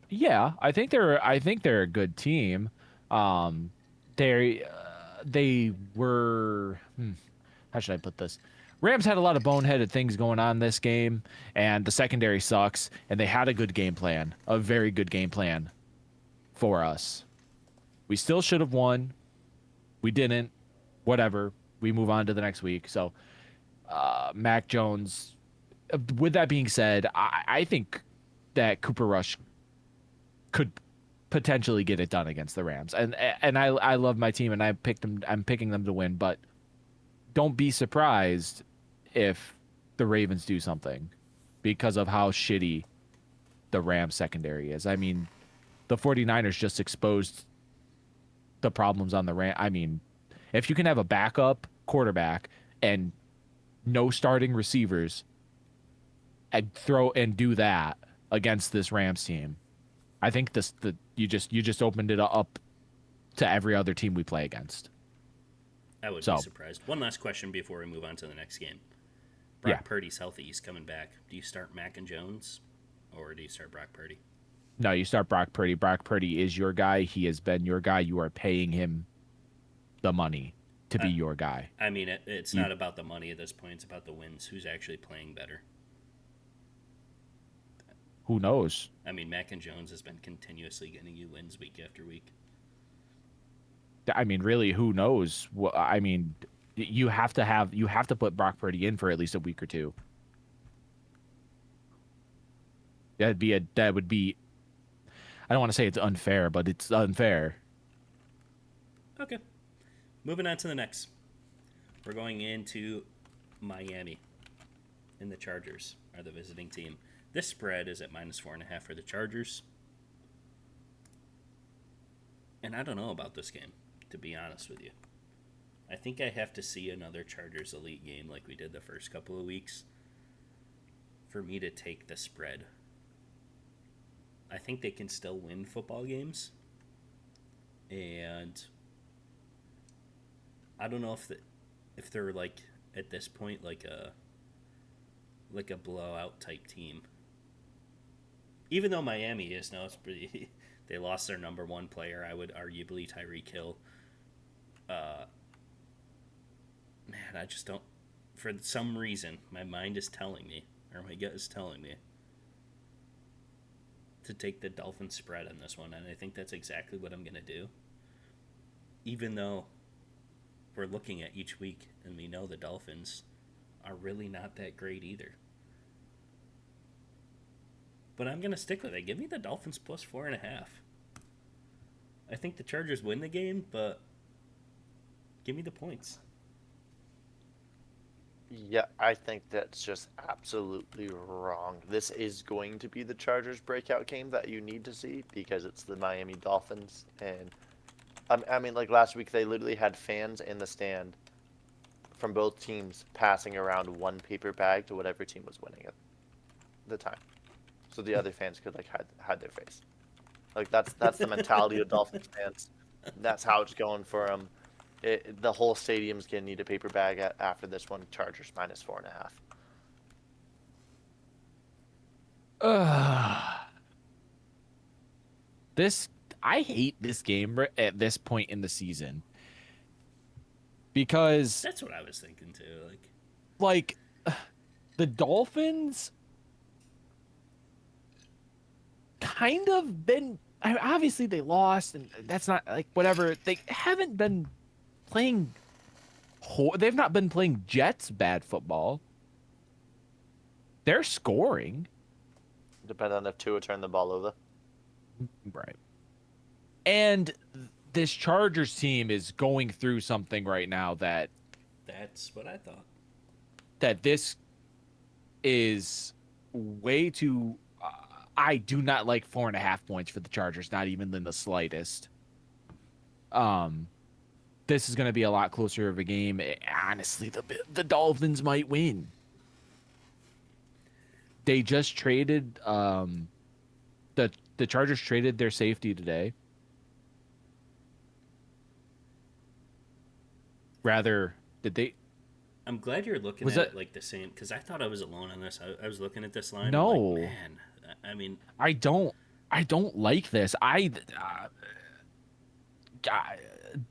Yeah, I think they're a good team. They were how should I put this? Rams had a lot of boneheaded things going on this game, and the secondary sucks, and they had a good game plan, a very good game plan for us. We still should have won. We didn't. Whatever. We move on to the next week. So, Mac Jones, with that being said, I think that Cooper Rush could potentially get it done against the Rams. And I love my team, and I'm picking them to win, but don't be surprised if the Ravens do something because of how shitty the Rams secondary is. I mean, the 49ers just exposed the problems on the I mean, if you can have a backup quarterback and no starting receivers and do that against this Rams team, I think you just opened it up to every other team we play against. I would be surprised. One last question before we move on to the next game. Brock Purdy's healthy. He's coming back. Do you start Mac and Jones, or do you start Brock Purdy? No, you start Brock Purdy. Brock Purdy is your guy. He has been your guy. You are paying him the money to be your guy. I mean, it's not about the money at this point. It's about the wins. Who's actually playing better? Who knows? I mean, Mac and Jones has been continuously getting you wins week after week. I mean, really, who knows? Well, I mean, you have to put Brock Purdy in for at least a week or two. That would be. I don't want to say it's unfair, but it's unfair. Okay. Moving on to the next. We're going into Miami. And the Chargers are the visiting team. This spread is at -4.5 for the Chargers. And I don't know about this game, to be honest with you. I think I have to see another Chargers elite game like we did the first couple of weeks for me to take the spread. I think they can still win football games. And I don't know if they're like at this point like a blowout type team. Even though Miami is now, it's pretty, they lost their number one player. I would arguably Tyreek Hill. Man, I just don't. For some reason, my mind is telling me, or my gut is telling me, to take the Dolphins spread on this one, and I think that's exactly what I'm going to do. Even though we're looking at each week, and we know the Dolphins are really not that great either. But I'm going to stick with it. Give me the Dolphins plus 4.5. I think the Chargers win the game, but give me the points. Yeah, I think that's just absolutely wrong. This is going to be the Chargers breakout game that you need to see because it's the Miami Dolphins. And I mean, like last week, they literally had fans in the stand from both teams passing around one paper bag to whatever team was winning at the time. So the other fans could like hide their face. Like that's the mentality of Dolphins fans. That's how it's going for them. The whole stadium's gonna need a paper bag after this one. Chargers -4.5. I hate this game at this point in the season because that's what I was thinking too. Like the Dolphins kind of been. Obviously, they lost, and that's not like whatever. They haven't been playing. They've not been playing Jets bad football. They're scoring. Depending on if Tua turned the ball over. Right. And this Chargers team is going through something right now that's what I thought. That this is way too. I do not like 4.5 points for the Chargers, not even in the slightest. This is going to be a lot closer of a game. Honestly, the Dolphins might win. They just traded the Chargers traded their safety today. Rather, did they? I'm glad you're looking at it like the same, because I thought I was alone on this. I was looking at this line. No, like, man. I mean, I don't like this.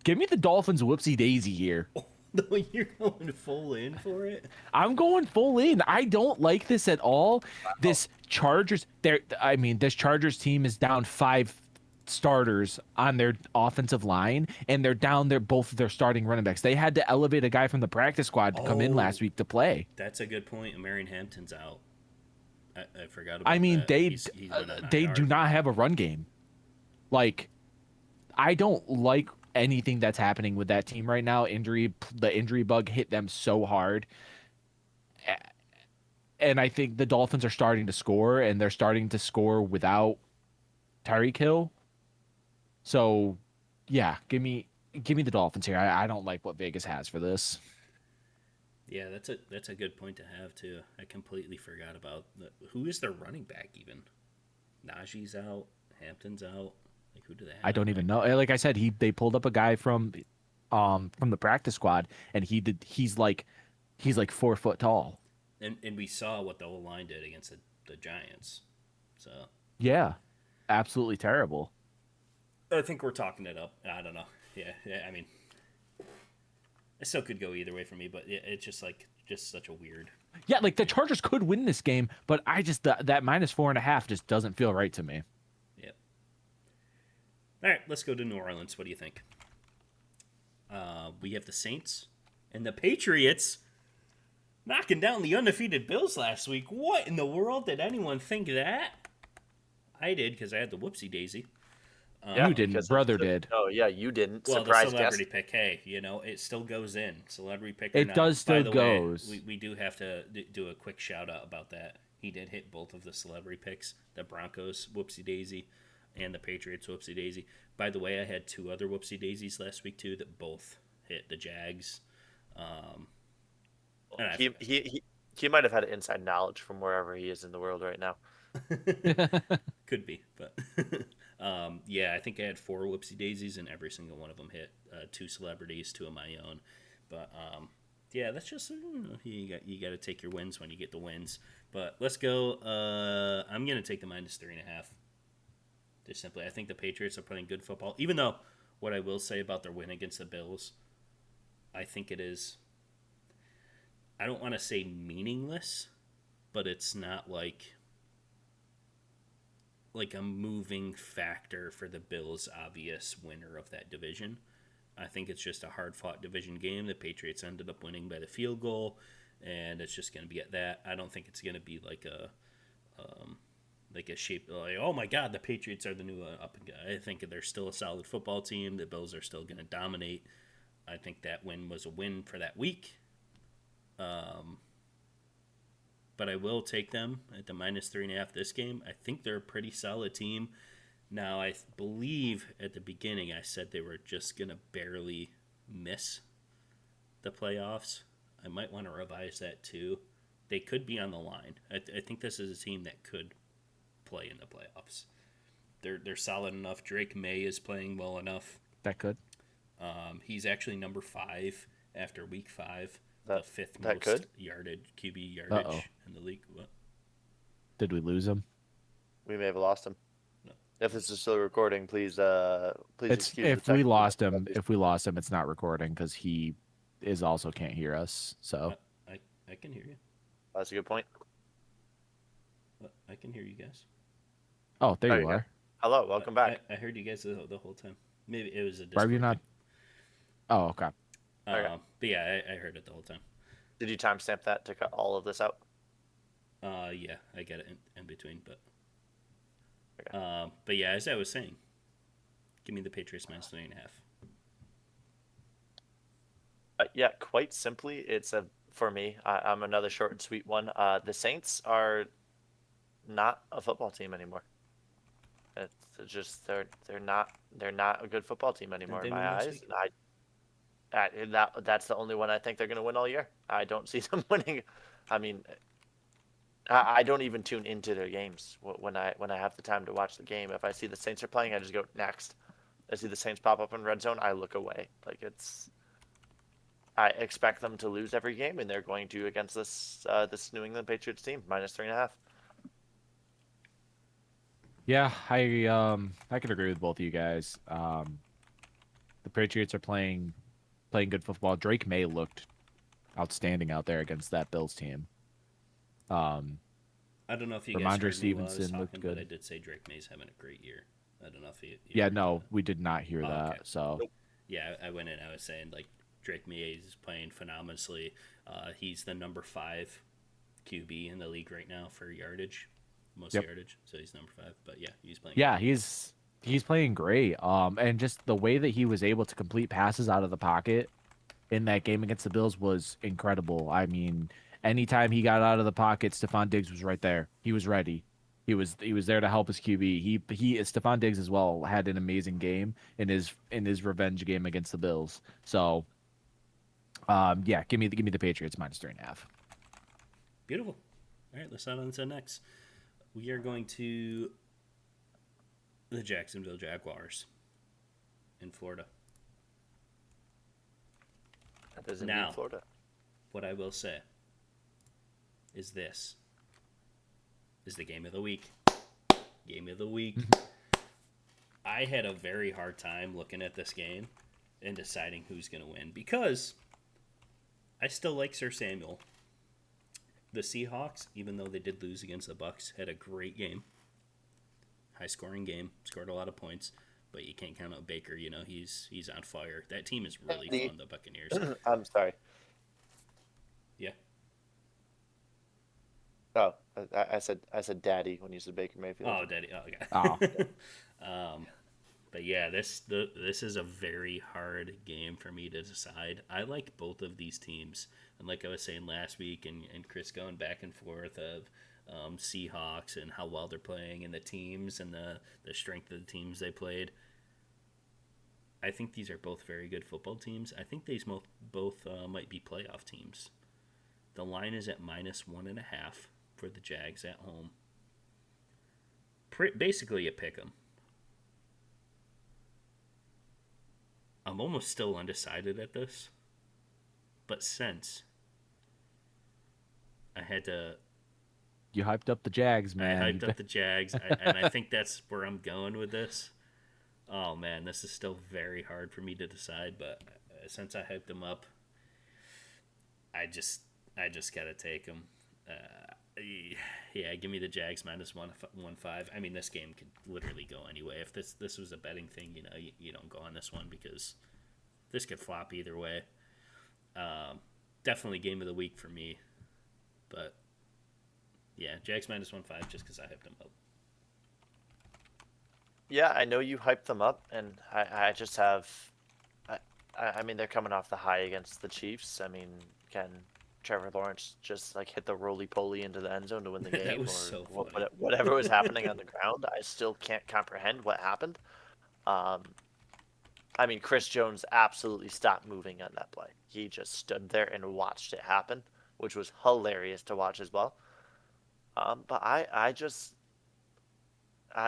Give me the Dolphins whoopsie daisy here. No, you're going full in for it. I'm going full in. I don't like this at all. This Chargers, this Chargers team is down 5 starters on their offensive line, and they're down both of their starting running backs. They had to elevate a guy from the practice squad to come in last week to play. That's a good point. Marion Hampton's out. I forgot about that. They do not have a run game. Like, I don't like anything that's happening with that team right now. The injury bug hit them so hard. And I think the Dolphins are starting to score, and they're starting to score without Tyreek Hill. So, yeah, give me the Dolphins here. I don't like what Vegas has for this. Yeah, that's a good point to have too. I completely forgot about who is their running back even. Najee's out, Hampton's out. Like who do they have? I don't even know. Like I said, they pulled up a guy from the practice squad, and he's like 4 foot tall. And we saw what the whole line did against the Giants. So Yeah, absolutely terrible. I think we're talking it up. I don't know. Yeah. I mean, it still could go either way for me, but it's just such a weird. Yeah, like the Chargers could win this game, but I just that -4.5 just doesn't feel right to me. Yeah. All right, let's go to New Orleans. What do you think? We have the Saints and the Patriots knocking down the undefeated Bills last week. What in the world did anyone think that? I did because I had the whoopsie daisy. You didn't, brother did. Oh yeah, you didn't. Well, Surprise the celebrity guest. pick, hey, it still goes in. Celebrity pick. Or It not. does still By the goes. Way, we do have to do a quick shout out about that. He did hit both of the celebrity picks: the Broncos whoopsie daisy, and the Patriots whoopsie daisy. By the way, I had 2 other whoopsie daisies last week too that both hit the Jags. He might have had inside knowledge from wherever he is in the world right now. Could be, but yeah, I think I had 4 whoopsie daisies, and every single one of them hit 2 celebrities, 2 of my own. But yeah, that's just you got to take your wins when you get the wins. But let's go. I'm gonna take the -3.5. Just simply, I think the Patriots are playing good football. Even though, what I will say about their win against the Bills, I think it is. I don't want to say meaningless, but it's not like a moving factor for the Bills' obvious winner of that division. I think it's just a hard-fought division game. The Patriots ended up winning by the field goal, and it's just going to be at that. I don't think it's going to be like a shape like, oh my God, the Patriots are the new up and guy. I think they're still a solid football team. The Bills are still going to dominate. I think that win was a win for that week. But I will take them at the -3.5 this game. I think they're a pretty solid team. Now, I believe at the beginning I said they were just going to barely miss the playoffs. I might want to revise that too. They could be on the line. I think this is a team that could play in the playoffs. They're solid enough. Drake May is playing well enough. That could. He's actually number 5 after week 5. The 5th that most could? QB yardage in the league. What? Did we lose him? We may have lost him. No. If this is still recording, please It's excuse if the we technical lost him. difficulties. If we lost him, it's not recording because he is also can't hear us. So I can hear you. That's a good point. I can hear you guys. oh, there There you you go. are. Hello, welcome back. I heard you guys the whole time. Maybe it was a Why are you Discord not? Oh, okay. Okay. But yeah, I heard it the whole time. Did you timestamp that to cut all of this out? Yeah, I get it in between, but Okay. but yeah, as I was saying, give me the Patriots -3.5. Yeah, quite simply, it's for me. I'm another short and sweet one. The Saints are not a football team anymore. It's just they're not a good football team anymore they in win my last eyes. week? That's the only one I think they're going to win all year. I don't see them winning. I mean, I don't even tune into their games when I have the time to watch the game. If I see the Saints are playing, I just go next. I see the Saints pop up in red zone, I look away. I expect them to lose every game, and they're going to against this New England Patriots team -3.5. Yeah, I could agree with both of you guys. The Patriots are playing good football. Drake May looked outstanding out there against that Bills team. I don't know if you guys Ramondre heard me while I was Stevenson looked talking, but good. I did say Drake May's having a great year. I don't know if you Yeah, heard no, that. we did not hear Oh, that. okay. So Yeah, I went in. I was saying like Drake May is playing phenomenally. He's the number 5 QB in the league right now for yardage, most Yep. yardage. So he's number 5. But yeah, he's playing. yeah, he's playing great. And just the way that he was able to complete passes out of the pocket in that game against the Bills was incredible. I mean, anytime he got out of the pocket, Stephon Diggs was right there. He was ready. He was there to help his QB. He Stephon Diggs as well had an amazing game in his revenge game against the Bills. So, yeah, give me the Patriots -3.5. Beautiful. All right, let's on to next. We are going to the Jacksonville Jaguars in Florida. That is Now, indeed Florida. what I will say is this is the game of the week. Game of the week. I had a very hard time looking at this game and deciding who's going to win because I still like Sir Samuel. The Seahawks, even though they did lose against the Bucs, had a great game. High-scoring game, scored a lot of points, but you can't count out Baker. You know, he's on fire. That team is really fun, the Buccaneers. I'm sorry. Yeah. Oh, I said daddy when you said Baker Mayfield. Oh, Daddy. Oh, okay. But yeah, this is a very hard game for me to decide. I like both of these teams, and like I was saying last week, and Chris going back and forth of Seahawks and how well they're playing, and the teams and the strength of the teams they played. I think these are both very good football teams. I think these both might be playoff teams. The line is at -1.5 for the Jags at home. Basically, a pick 'em. I'm almost still undecided at this, but since I had to, You hyped up the Jags, man. I hyped up the Jags, and I think that's where I'm going with this. Oh man, this is still very hard for me to decide, but since I hyped them up, I just gotta take them. Yeah, give me the Jags -1.5. I mean, this game could literally go anyway. If this was a betting thing, you know, you don't go on this one because this could flop either way. Definitely game of the week for me, but yeah, Jags -1.5 just because I hyped them up. Yeah, I know you hyped them up, and I just have. I mean, they're coming off the high against the Chiefs. I mean, can Trevor Lawrence just like hit the roly-poly into the end zone to win the game, That was or so funny. whatever was happening on the ground? I still can't comprehend what happened. I mean, Chris Jones absolutely stopped moving on that play. He just stood there and watched it happen, which was hilarious to watch as well. But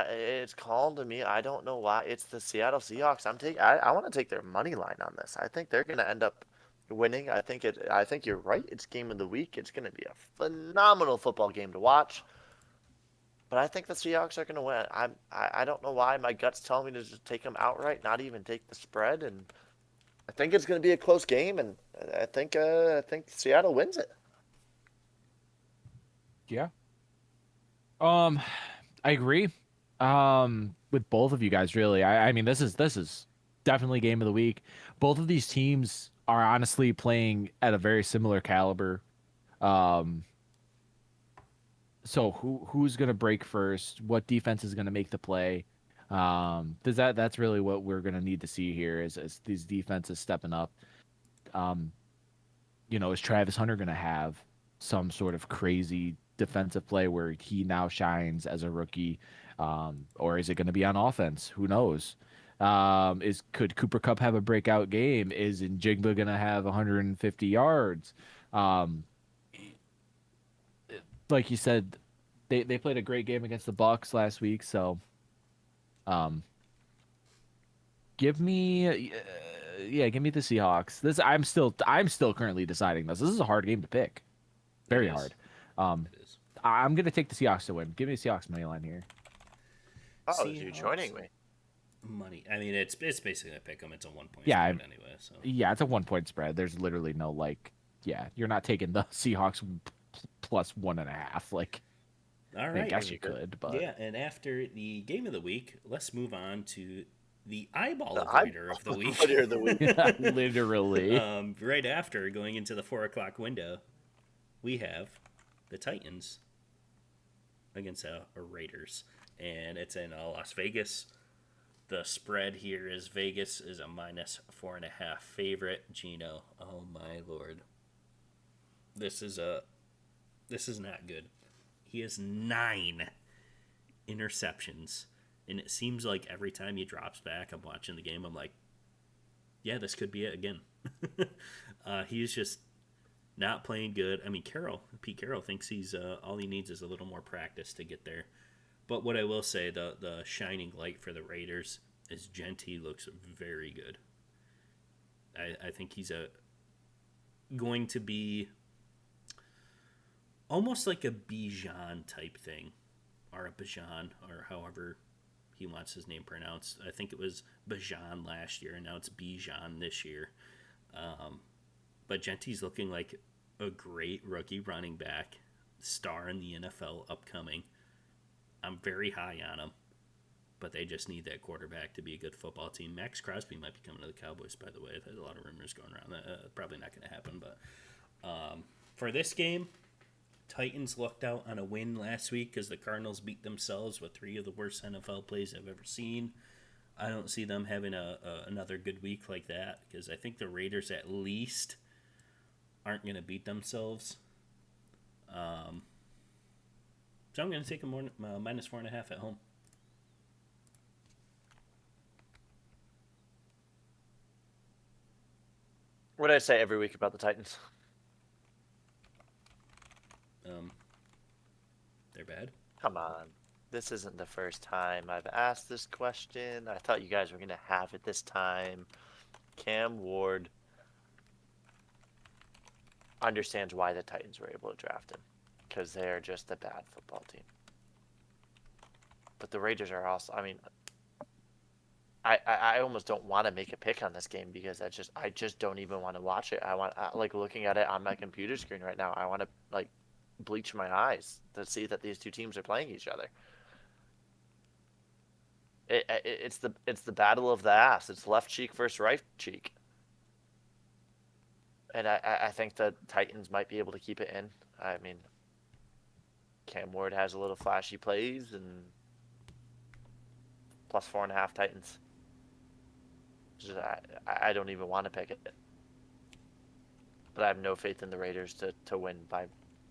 it's calling to me. I don't know why. It's the Seattle Seahawks. I want to take their money line on this. I think they're going to end up winning. I think you're right. It's game of the week. It's going to be a phenomenal football game to watch. But I think the Seahawks are going to win. I don't know why my gut's telling me to just take them outright, not even take the spread, and I think it's going to be a close game, and I think Seattle wins it. Yeah. I agree. With both of you guys, really. I mean, this is definitely game of the week. Both of these teams are honestly playing at a very similar caliber. So who's gonna break first? What defense is gonna make the play? That's really what we're gonna need to see here is these defenses stepping up. Is Travis Hunter gonna have some sort of crazy defensive play where he now shines as a rookie, or is it going to be on offense? Who knows? Could Cooper Kupp have a breakout game? Is Njigba going to have 150 yards? Like you said, they played a great game against the Bucs last week, so give me the Seahawks. I'm still currently deciding this. This is a hard game to pick. Very hard. It is. I'm gonna take the Seahawks to win. Give me the Seahawks money line here. Oh, you're joining me. Money. I mean, it's basically a pick 'em. It's a 1-point Yeah, spread anyway. So Yeah, it's a 1-point spread. There's literally no you're not taking the Seahawks plus 1.5. all I right. guess you could, but Yeah, and after the game of the week, let's move on to the eyeball avoider of the week. Avoider of the week. literally. Right after going into the 4 o'clock window, we have the Titans against the Raiders, and it's in Las Vegas. The spread here is Vegas is a -4.5 favorite. Gino, oh my lord, this is not good. He is 9 interceptions. And it seems like every time he drops back, I'm watching the game, I'm like, yeah, this could be it again. He's just not playing good. I mean, Pete Carroll thinks he's all he needs is a little more practice to get there. But what I will say, the shining light for the Raiders is Genty looks very good. I think he's going to be almost like a Bijan type thing, or a Bijan, or however he wants his name pronounced. I think it was Bijan last year, and now it's Bijan this year. But Genty's looking like a great rookie running back, star in the NFL upcoming. I'm very high on him, but they just need that quarterback to be a good football team. Max Crosby might be coming to the Cowboys, by the way. There's a lot of rumors going around. Probably not going to happen, but for this game, Titans lucked out on a win last week because the Cardinals beat themselves with 3 of the worst NFL plays I've ever seen. I don't see them having another good week like that because I think the Raiders at least aren't going to beat themselves. So I'm going to take a minus 4.5 at home. What do I say every week about the Titans? They're bad. Come on. This isn't the first time I've asked this question. I thought you guys were going to have it this time. Cam Ward understands why the Titans were able to draft him. Because they are just a bad football team. But the Raiders are also, I mean, I almost don't want to make a pick on this game because I just don't even want to watch it. Like looking at it on my computer screen right now, I want to like bleach my eyes to see that these two teams are playing each other. It's the battle of the ass. It's left cheek versus right cheek. And I think the Titans might be able to keep it in. I mean, Cam Ward has a little flashy plays and plus 4.5 Titans. I don't even want to pick it. But I have no faith in the Raiders to win by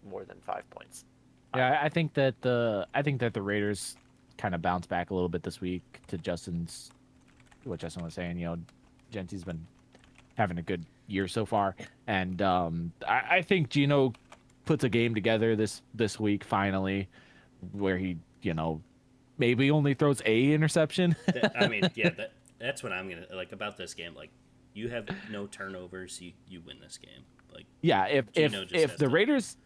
more than 5 points. Yeah, I think that the Raiders kind of bounce back a little bit this week to what Justin was saying. You know, Genty's been having a good year so far, and I think Gino puts a game together this week finally, where he maybe only throws a interception. That's what I'm gonna like about this game. Like, you have no turnovers, you win this game. Like, yeah, if the Raiders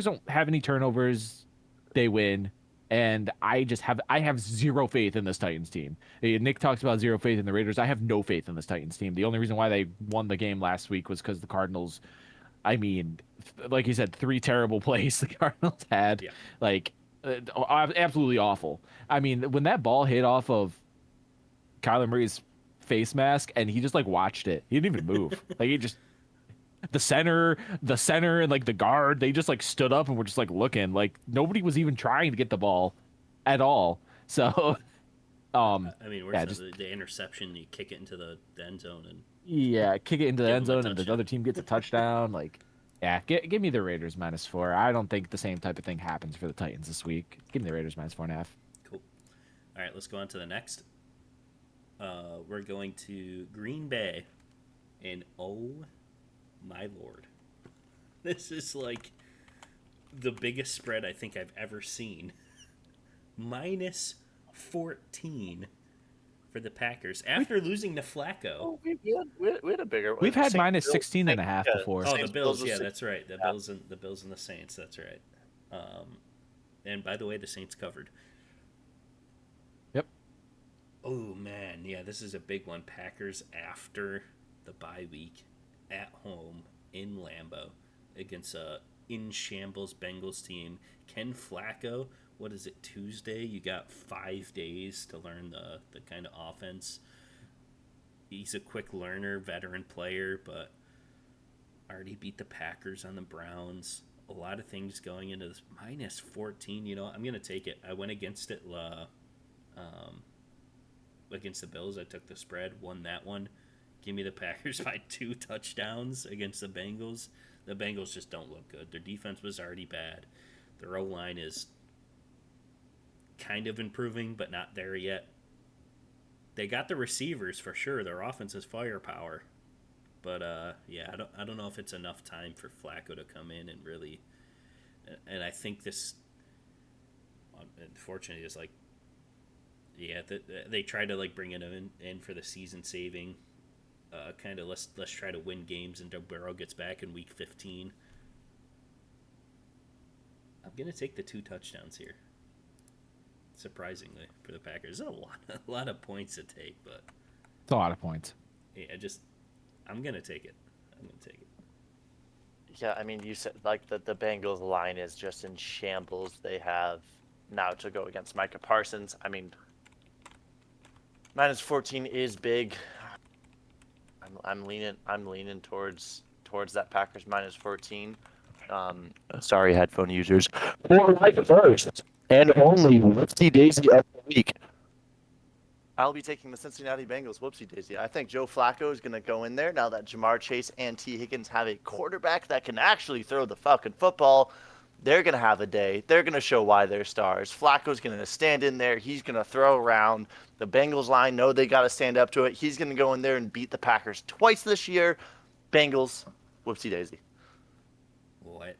don't have any turnovers, they win. And I have zero faith in this Titans team. Nick talks about zero faith in the Raiders. I have no faith in this Titans team. The only reason why they won the game last week was because the Cardinals, I mean, like you said, 3 terrible plays the Cardinals had. Yeah. Like, absolutely awful. I mean, when that ball hit off of Kyler Murray's face mask and he just like watched it. He didn't even move. Like he just the center and like the guard, they just like stood up and were just like looking. Like nobody was even trying to get the ball at all. So I mean, where's the interception? You kick it into the end zone and kick it into the end zone and the touchdown. other team gets a touchdown. Like, yeah, give me the Raiders -4. I don't think the same type of thing happens for the Titans this week. Give me the Raiders -4.5. Cool. All right, let's go on to the next. We're going to Green Bay, and oh my lord, this is like the biggest spread I think I've ever seen. -14 for the Packers after losing to Flacco. Oh, we had a bigger one. We've had -16.5 before. Oh, the Bills, yeah, that's right. The Bills and the Saints, that's right. And by the way, the Saints covered. Yep. Oh man, yeah, this is a big one. Packers after the bye week at home in Lambeau against a in shambles Bengals team. Ken Flacco, what is it, Tuesday? You got 5 days to learn the kind of offense. He's a quick learner, veteran player, but already beat the Packers on the Browns. A lot of things going into this -14. You know, I'm going to take it. I went against it against the Bills. I took the spread, won that one. Give me the Packers by 2 touchdowns against the Bengals. The Bengals just don't look good. Their defense was already bad. Their O-line is kind of improving, but not there yet. They got the receivers for sure. Their offense is firepower, but yeah, I don't know if it's enough time for Flacco to come in and really. And I think this, unfortunately, is like, yeah, they tried to like bring it in for the season saving. Kind of let's try to win games until Burrow gets back in week 15. I'm gonna take the 2 touchdowns here. Surprisingly for the Packers, a lot of points to take, but It's a lot of points. yeah, I'm gonna take it. Yeah, I mean, you said like the Bengals line is just in shambles. They have now to go against Micah Parsons. I mean, -14 is big. I'm leaning towards that Packers -14. Sorry, headphone users. For my first and only whoopsie daisy of the week, I'll be taking the Cincinnati Bengals whoopsie daisy. I think Joe Flacco is going to go in there now that Jamar Chase and T. Higgins have a quarterback that can actually throw the fucking football. They're going to have a day. They're going to show why they're stars. Flacco's going to stand in there. He's going to throw around. The Bengals line know they got to stand up to it. He's going to go in there and beat the Packers twice this year. Bengals, whoopsie daisy. What?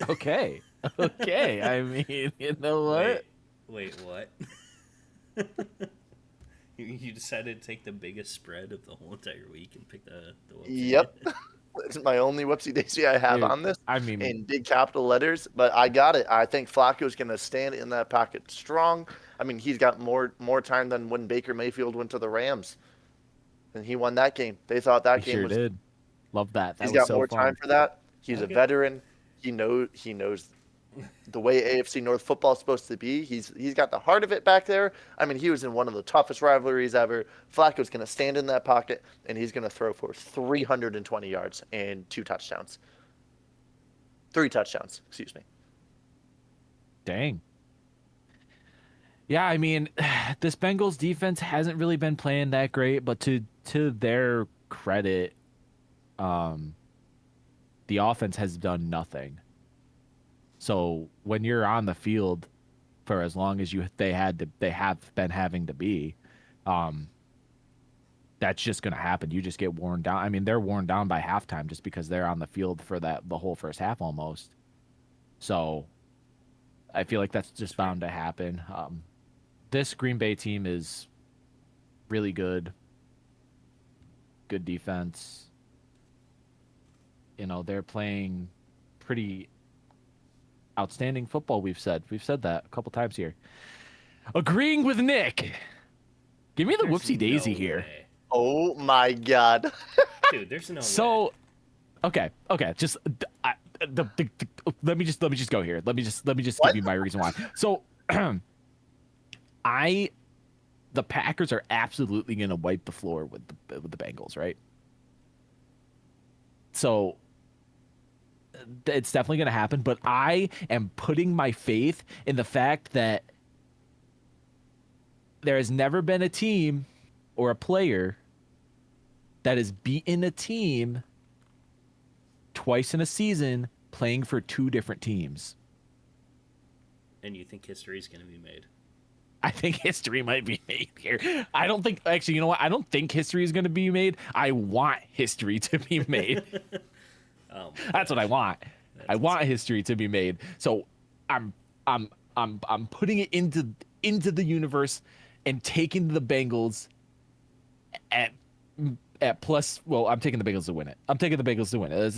Okay. Okay. I mean, you know what? Wait, what? You decided to take the biggest spread of the whole entire week and pick the whoopsie. Yep. It's my only whoopsie daisy I have Dude, on this. I mean, in big capital letters, but I got it. I think Flacco's going to stand in that pocket strong. I mean, he's got more time than when Baker Mayfield went to the Rams, and he won that game. They thought that he game sure was. did. Love that. That He's was got so more fun. time for that. He's Okay. a veteran. He knows the way AFC North football is supposed to be. He's got the heart of it back there. I mean, he was in one of the toughest rivalries ever. Flacco's going to stand in that pocket, and he's going to throw for 320 yards and 2 touchdowns. 3 touchdowns, excuse me. Dang. Yeah, I mean, this Bengals defense hasn't really been playing that great, but to their credit, the offense has done nothing. So when you're on the field for as long as they have been having to be, that's just going to happen. You just get worn down. I mean, they're worn down by halftime just because they're on the field for the whole first half almost. So I feel like that's just bound to happen. This Green Bay team is really good. Good defense. You know, they're playing pretty outstanding football. We've said that a couple times here. Agreeing with Nick. Give me the There's whoopsie daisy no here. way. Oh my God. Dude, there's no way. So, okay. Just let me just go here. Let me just give you my reason why. So, the Packers are absolutely going to wipe the floor with the Bengals, right? So it's definitely going to happen, but I am putting my faith in the fact that there has never been a team or a player that has beaten a team twice in a season playing for 2 different teams. And you think history is going to be made? I think history might be made here. I don't think, actually, you know what? I don't think history is going to be made. I want history to be made. That's what I want. I want history to be made. So I'm putting it into the universe and taking the Bengals at plus. Well, I'm taking the Bengals to win it. I'm taking the Bengals to win it. It's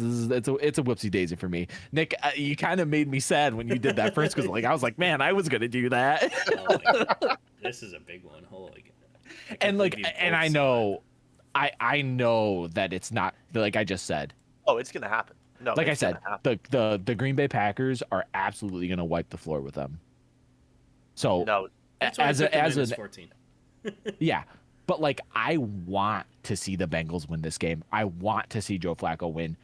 a whoopsie daisy for me. Nick, you kind of made me sad when you did that first because like I was like, man, I was gonna do that. Oh my God. This is a big one. Holy God. And like, and I know that it's not like I just said. Oh, it's going to happen. No, Like I it's said, gonna happen. the Green Bay Packers are absolutely gonna wipe the floor with them. So No, That's why as I took a the -14. yeah, but like I want to see the Bengals win this game. I want to see Joe Flacco win,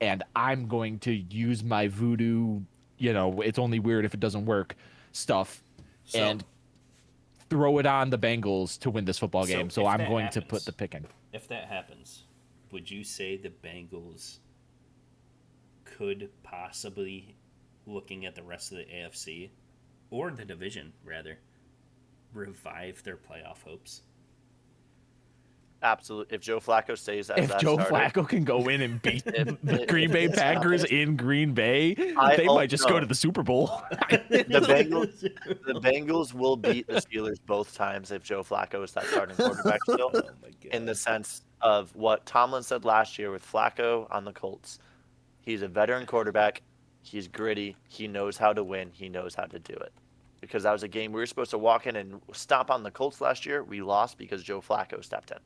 and I'm going to use my voodoo. You know, it's only weird if it doesn't work stuff, and throw it on the Bengals to win this football game. So I'm going to put the picking. If that happens, would you say the Bengals could possibly looking at the rest of the AFC, or the division, rather, revive their playoff hopes. Absolutely. If Joe Flacco stays as If that Joe starter, Flacco can go in and beat the Green Bay this Packers happens, in Green Bay, I they oh, might just go no. to the Super Bowl. The Bengals will beat the Steelers both times if Joe Flacco is that starting quarterback still. Oh my god! In the sense of what Tomlin said last year with Flacco on the Colts. He's a veteran quarterback. He's gritty. He knows how to win. He knows how to do it. Because that was a game we were supposed to walk in and stomp on the Colts last year. We lost because Joe Flacco stepped in.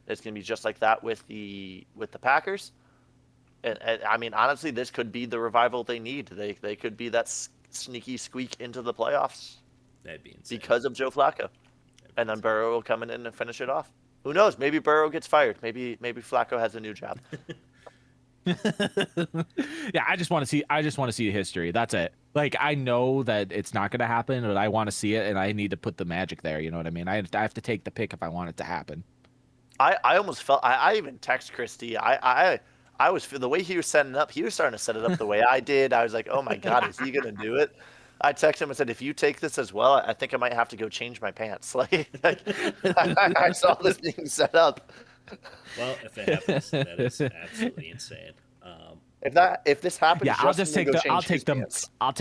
It's going to be just like that with the Packers. And I mean, honestly, this could be the revival they need. They could be that sneaky squeak into the playoffs That'd be insane. because of Joe Flacco. And then Burrow will come in and finish it off. Who knows? Maybe Burrow gets fired. Maybe Flacco has a new job. Yeah, I just want to see history. That's it. Like, I know that it's not going to happen, but I want to see it, and I need to put the magic there. You know what I mean? I have to take the pick if I want it to happen. I almost felt I even text Christy. I was the way he was setting it up. He was starting to set it up the way I did. I was like, oh my god, is he gonna do it? I texted him and said, if you take this as well, I think I might have to go change my pants. Like I saw this being set up. Well, if it happens, that is absolutely insane. If this happens, Yeah, I'll just Justin will take go I'll change take his them. pants. I'll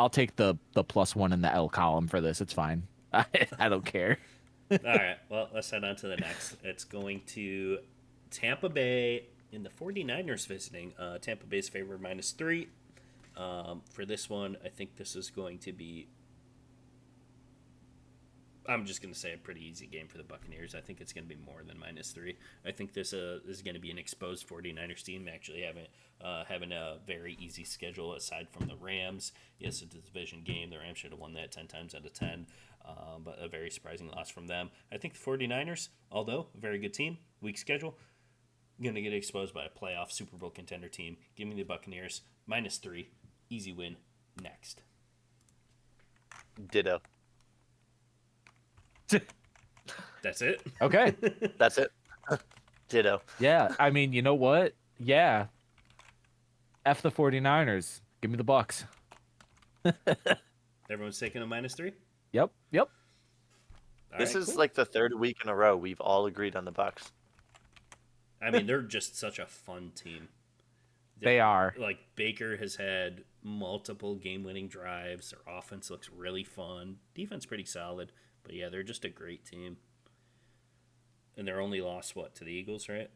take the +1 in the L column for this. It's fine. I don't care. All right, well, let's head on to the next. It's going to Tampa Bay in the 49ers visiting. Tampa Bay's favored -3. For this one, I think this is going to be, I'm just going to say, a pretty easy game for the Buccaneers. I think it's going to be more than -3. I think this is going to be an exposed 49ers team, actually having a very easy schedule aside from the Rams. Yes, it's a division game. The Rams should have won that 10 times out of 10, but a very surprising loss from them. I think the 49ers, although a very good team, weak schedule, going to get exposed by a playoff Super Bowl contender team. Give me the Buccaneers, -3. Easy win. Next. Ditto. That's it. Okay. That's it. Ditto. Yeah, I mean, you know what? Yeah. F the 49ers. Give me the Bucks. Everyone's taking a -3. Yep. All This right, is cool. like the third week in a row we've all agreed on the Bucks. I mean, they're just such a fun team. They are. Like, Baker has had multiple game-winning drives. Their offense looks really fun. Defense pretty solid. But yeah, they're just a great team. And they're only lost, to the Eagles, right?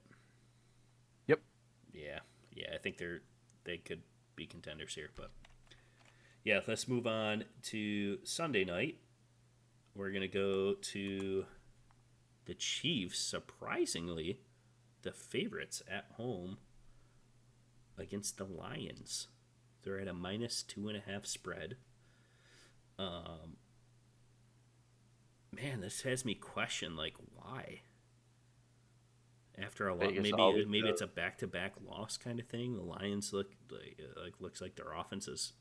Yep. Yeah, I think they could be contenders here. But yeah, let's move on to Sunday night. We're going to go to the Chiefs, surprisingly, the favorites at home against the Lions. They're at a -2.5 spread. Man, this has me question, like, why? After a lot, maybe it's a back-to-back loss kind of thing. The Lions looks like their offense is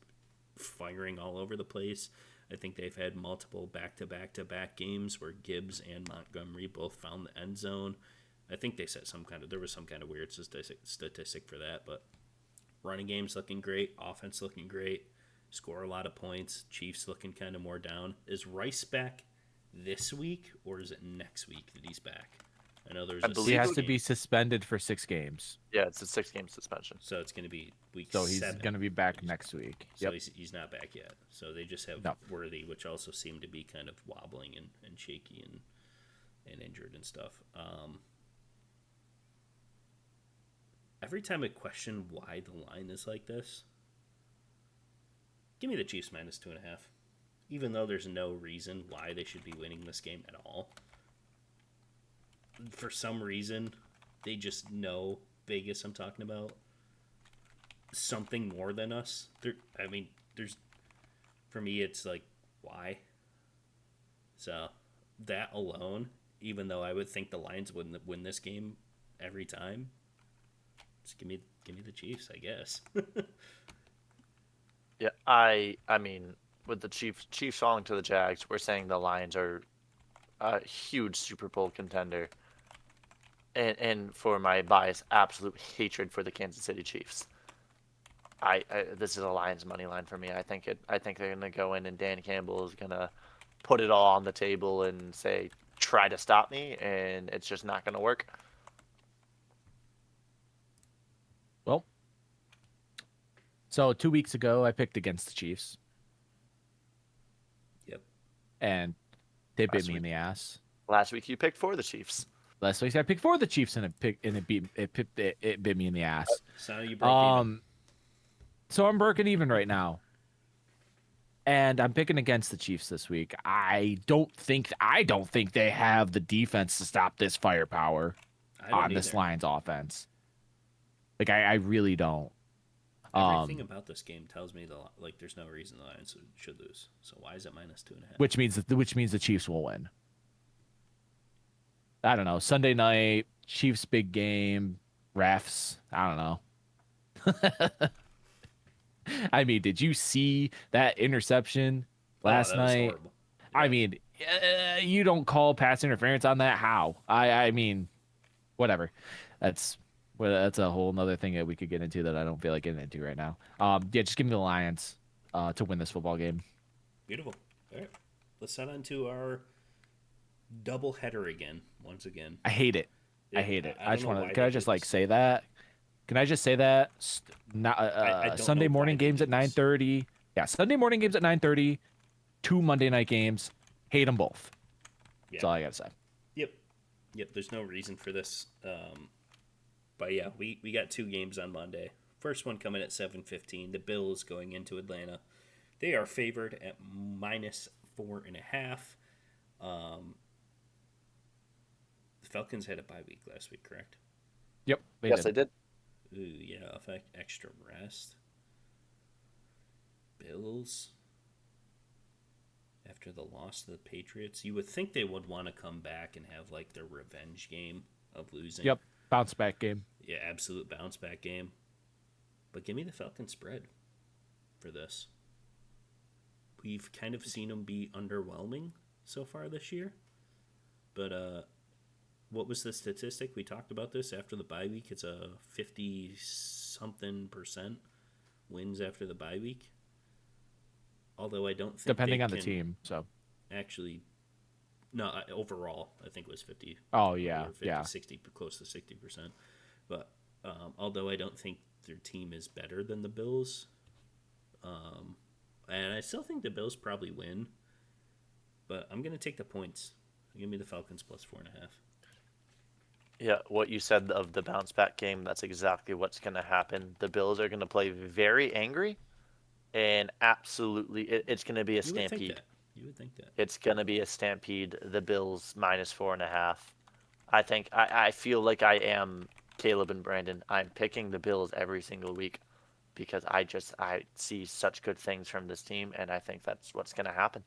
firing all over the place. I think they've had multiple back-to-back games where Gibbs and Montgomery both found the end zone. I think they set there was some kind of weird statistic for that, but running game's looking great, offense looking great, score a lot of points. Chiefs looking kind of more down. Is Rice back this week or is it next week that he's back? I know there's He has to be suspended for 6 games. Yeah, it's a 6-game suspension. So it's going to be week So he's 7. going to be back next week. So Yep. he's not back yet. So they just have Worthy, which also seemed to be kind of wobbling and shaky and injured and stuff. Every time I question why the line is like this, give me the Chiefs -2.5. Even though there's no reason why they should be winning this game at all. For some reason, they just know, Vegas I'm talking about, something more than us. For me, it's like, why? So, that alone, even though I would think the Lions wouldn't win this game every time, just give me the Chiefs, I guess. Yeah, I mean, with the Chiefs falling to the Jags, we're saying the Lions are a huge Super Bowl contender. And for my bias, absolute hatred for the Kansas City Chiefs. I this is a Lions money line for me. I think they're gonna go in and Dan Campbell is gonna put it all on the table and say, try to stop me, and it's just not gonna work. Well, so 2 weeks ago, I picked against the Chiefs, Yep. and they bit Last me in week. the ass. Last week you picked for the Chiefs. Last week I picked for the Chiefs, and it bit me in the ass. So you broke even. So I'm broken even right now, and I'm picking against the Chiefs this week. I don't think they have the defense to stop this firepower I don't on this either. Lions offense. Like I really don't. Everything about this game tells me there's no reason the Lions should lose. So why is it -2.5? Which means the Chiefs will win. I don't know. Sunday night, Chiefs big game, refs. I don't know. I mean, did you see that interception last that was night? horrible. I Yeah. mean, you don't call pass interference on that? How? I mean, whatever. That's a whole nother thing that we could get into that I don't feel like getting into right now. Yeah, just give me the Lions to win this football game. Beautiful. All right. Let's head on to our double header again. Once again. I hate it. Yeah, I hate it. I I don't just know want why to. Can they I just do like this. say that? Can I just say that? I don't Sunday know morning why they games do at this. 9:30. Yeah, Sunday morning games at 9:30. 2 Monday night games. Hate them both. That's all I gotta say. Yep. There's no reason for this. But yeah, we got 2 games on Monday. First one coming at 7:15. The Bills going into Atlanta. They are favored at -4.5. The Falcons had a bye week last week, correct? Yep. Yes, I did. Ooh, yeah, extra rest. Bills. After the loss to the Patriots, you would think they would want to come back and have like their revenge game of losing. Yep. Bounce back game. Yeah, absolute bounce back game. But give me the Falcons spread for this. We've kind of seen them be underwhelming so far this year. But what was the statistic? We talked about this after the bye week. It's a 50-something% wins after the bye week. Although I don't think Depending they on the can team. So. actually, no, overall I think it was 50. Oh yeah. 50, Yeah. 60, close to 60%. But although I don't think their team is better than the Bills, and I still think the Bills probably win. But I'm gonna take the points. Give me the Falcons +4.5. Yeah, what you said of the bounce back game, that's exactly what's going to happen. The Bills are going to play very angry, and absolutely, it's going to be a You would think stampede. that. You would think that. It's going to be a stampede. The Bills -4.5. I feel like I am Caleb and Brandon. I'm picking the Bills every single week because I see such good things from this team, and I think that's what's going to happen.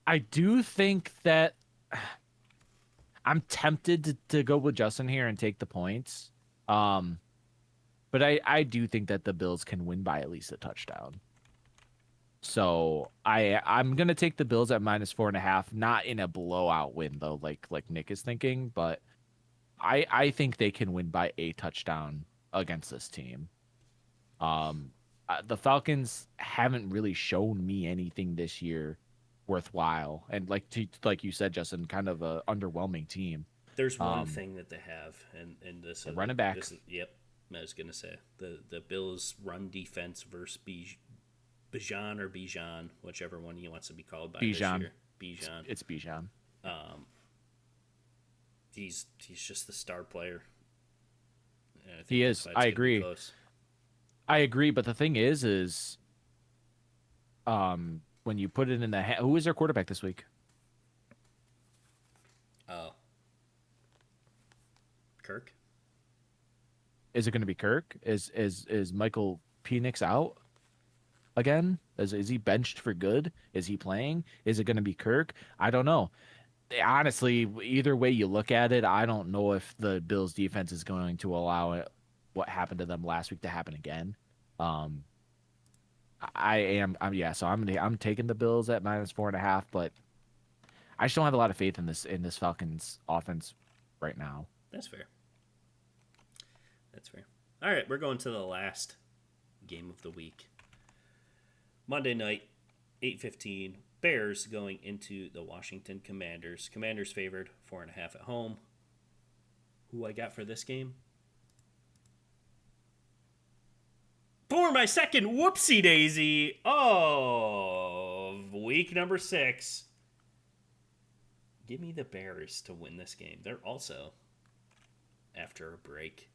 I do think that I'm tempted to go with Justin here and take the points. But I do think that the Bills can win by at least a touchdown. So I'm gonna take the Bills at -4.5, not in a blowout win though, like Nick is thinking, but I think they can win by a touchdown against this team. The Falcons haven't really shown me anything this year worthwhile, and like you said, Justin, kind of a underwhelming team. There's one thing that they have, and this running back. Yep, I was gonna say the Bills' run defense versus Bijan or Bijan, whichever one he wants to be called by this Bijan. year. Bijan. It's Bijan. He's just the star player. And I think He the is. fight's I gonna be agree. close. I agree, but the thing is, when you put it in the who is their quarterback this week? Oh, Kirk. Is it going to be Kirk? Is Michael Penix out again? Is he benched for good? Is he playing? Is it going to be Kirk? I don't know. Honestly, either way you look at it, I don't know if the Bills defense is going to allow it, what happened to them last week to happen again. So I'm taking the Bills at -4.5, but I just don't have a lot of faith in this Falcons offense right now. That's fair. That's fair. All right, we're going to the last game of the week. Monday night, 8:15. Bears going into the Washington Commanders. Commanders favored 4.5 at home. Who I got for this game? For my second whoopsie daisy of week number 6. Give me the Bears to win this game. They're also after a break.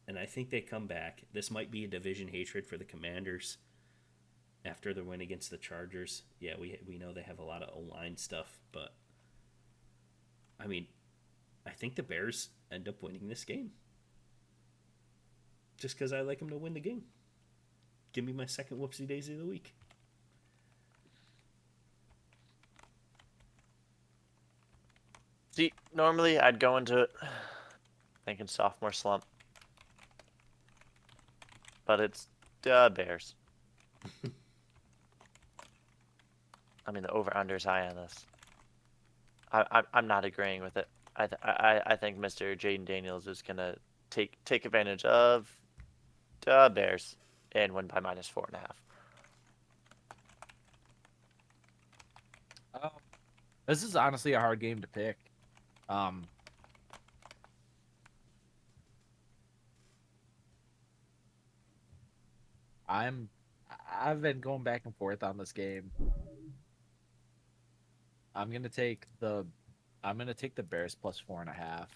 And I think they come back. This might be a division hatred for the Commanders after the win against the Chargers. Yeah, we know they have a lot of O-line stuff, but I mean, I think the Bears end up winning this game. Just because I like them to win the game. Give me my second whoopsie daisy of the week. See, normally I'd go into it thinking sophomore slump. But it's Bears. I mean, the over-under is high on this. I'm not agreeing with it. I think Mr. Jaden Daniels is going to take advantage of Bears and win by -4.5. This is honestly a hard game to pick. I've been going back and forth on this game. I'm gonna take the Bears plus 4.5.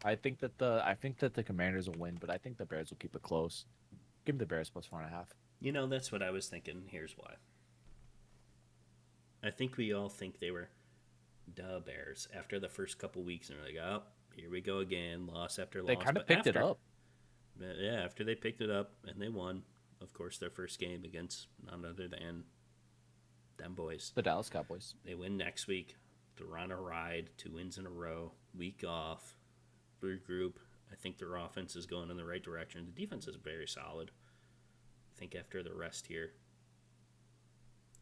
I think that the Commanders will win, but I think the Bears will keep it close. Give me the Bears plus 4.5. You know, that's what I was thinking. Here's why. I think we all think they were Bears after the first couple weeks, and we're like, oh, here we go again, loss after loss. They kind of picked it up. But yeah, after they picked it up and they won, of course, their first game against none other than them boys. The Dallas Cowboys. They win next week. They're on a ride, 2 wins in a row, week off, regroup. I think their offense is going in the right direction. The defense is very solid. I think after the rest here,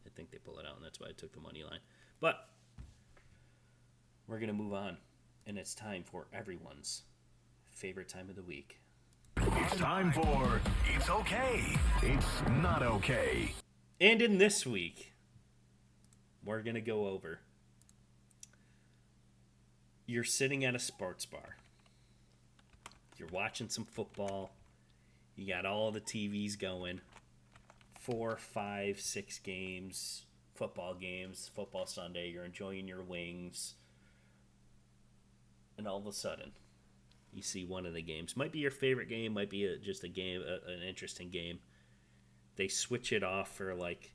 I think they pull it out, and that's why I took the money line. But we're going to move on, and it's time for everyone's favorite time of the week. It's time for It's Okay, It's Not Okay. And in this week, we're going to go over, you're sitting at a sports bar. You're watching some football. You got all the TVs going. 4, 5, 6 games, football Sunday. You're enjoying your wings. And all of a sudden, you see one of the games. Might be your favorite game. Might be just a game, an interesting game. They switch it off for like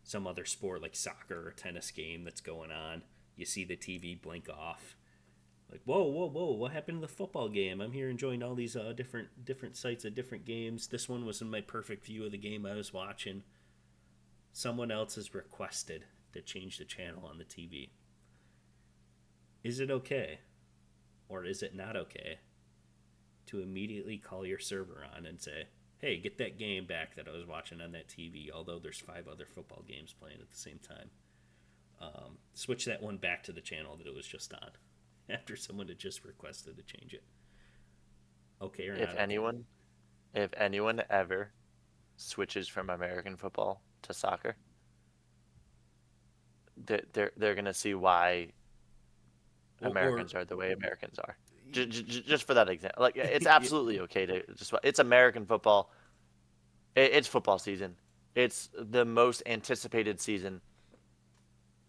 some other sport, like soccer or tennis game that's going on. You see the TV blink off. Like, whoa, what happened to the football game? I'm here enjoying all these different sites of different games. This one was in my perfect view of the game I was watching. Someone else has requested to change the channel on the TV. Is it okay, or is it not okay, to immediately call your server on and say, hey, get that game back that I was watching on that TV, although there's 5 other football games playing at the same time. Switch that one back to the channel that it was just on after someone had just requested to change it. Okay or not? If anyone ever switches from American football to soccer, they're going to see why Americans are the way Americans are. Just for that example, like, it's absolutely okay to just. It's American football. It's football season. It's the most anticipated season,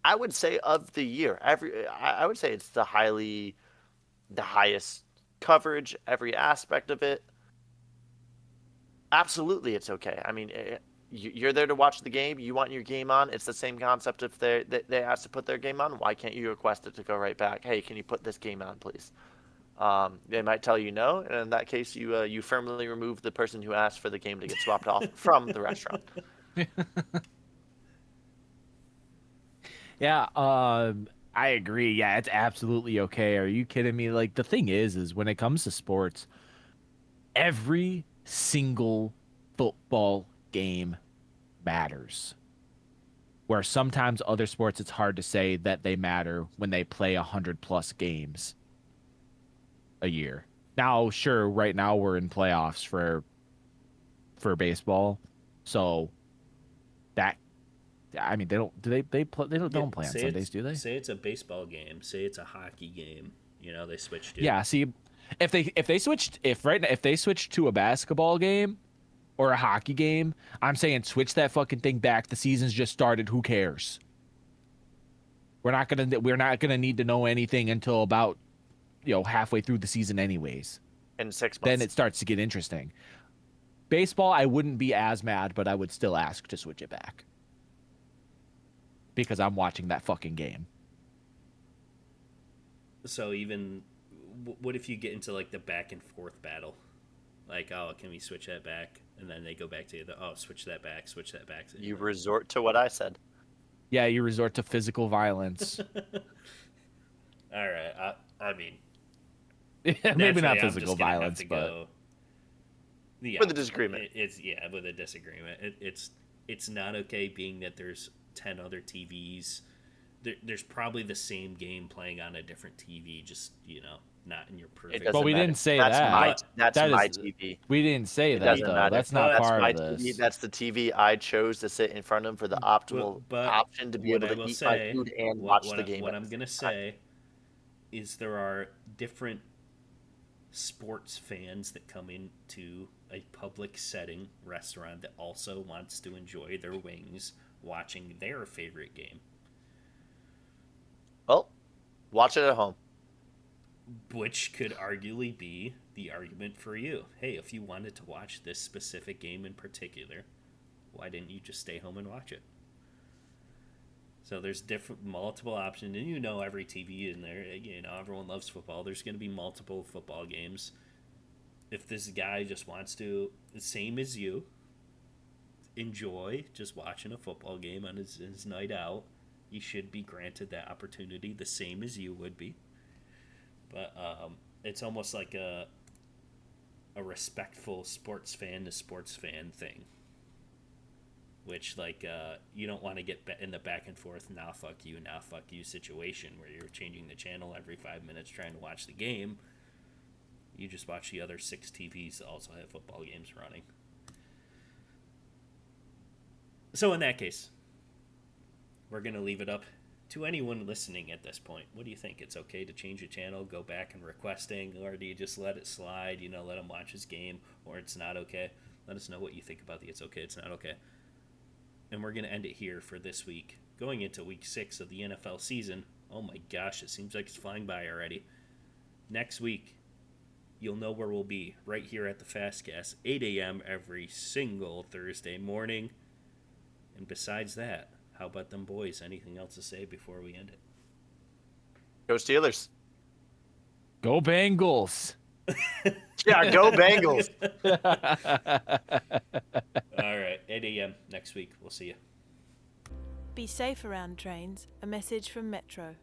I would say, of the year. I would say it's the highest coverage, every aspect of it. Absolutely, it's okay. I mean, you're there to watch the game. You want your game on. It's the same concept. If they ask to put their game on, why can't you request it to go right back? Hey, can you put this game on, please? They might tell you no, and in that case, you firmly remove the person who asked for the game to get swapped off from the restaurant. Yeah, I agree. Yeah, it's absolutely okay. Are you kidding me? Like, the thing is when it comes to sports, every single football game matters. Where sometimes other sports, it's hard to say that they matter when they play 100+ games. a year. Now, sure, right now we're in playoffs for baseball, so that I mean they don't don't play on Sundays, do they? Say it's a baseball game. Say it's a hockey game. They switched it. Yeah. See, if they switched to a basketball game or a hockey game, I'm saying switch that fucking thing back. The season's just started. Who cares? We're not gonna need to know anything until about halfway through the season, anyways. In 6 months. Then it starts to get interesting. Baseball, I wouldn't be as mad, but I would still ask to switch it back because I'm watching that fucking game. So even, what if you get into like the back and forth battle? Like, oh, can we switch that back? And then they go back to switch that back, switch that back. You resort to what I said. Yeah, you resort to physical violence. All right. I mean, maybe not naturally, physical violence, but with a disagreement. With a disagreement. It's not okay being that there's 10 other TVs. There's probably the same game playing on a different TV, just not in your perfect. But we matter. didn't say that's that. That's my TV. We didn't say It that doesn't though. matter. That's not That's part my of this. TV. That's the TV I chose to sit in front of for the optimal But option to be able to eat my food and watch the game. What I'm gonna say is there are different sports fans that come into a public setting restaurant that also wants to enjoy their wings watching their favorite game. Well, watch it at home. Which could arguably be the argument for you. Hey, if you wanted to watch this specific game in particular, why didn't you just stay home and watch it? So there's multiple options, and every TV in there, everyone loves football. There's going to be multiple football games. If this guy just wants to, the same as you, enjoy just watching a football game on his night out, he should be granted that opportunity, the same as you would be. But it's almost like a respectful sports fan to sports fan thing. Which, you don't want to get in the back and forth, nah, fuck you situation where you're changing the channel every 5 minutes trying to watch the game. You just watch the other 6 TVs that also have football games running. So in that case, we're going to leave it up to anyone listening at this point. What do you think? It's okay to change a channel, go back and requesting, or do you just let it slide, let him watch his game, or it's not okay? Let us know what you think about the it's okay, it's not okay. And we're going to end it here for this week. Going into week 6 of the NFL season. Oh my gosh, it seems like it's flying by already. Next week, you'll know where we'll be. Right here at the Fasce Cast, 8 a.m. every single Thursday morning. And besides that, how about them boys? Anything else to say before we end it? Go Steelers. Go Bengals. Yeah, go Bengals. All right, 8 a.m. next week. We'll see you. Be safe around trains. A message from Metro.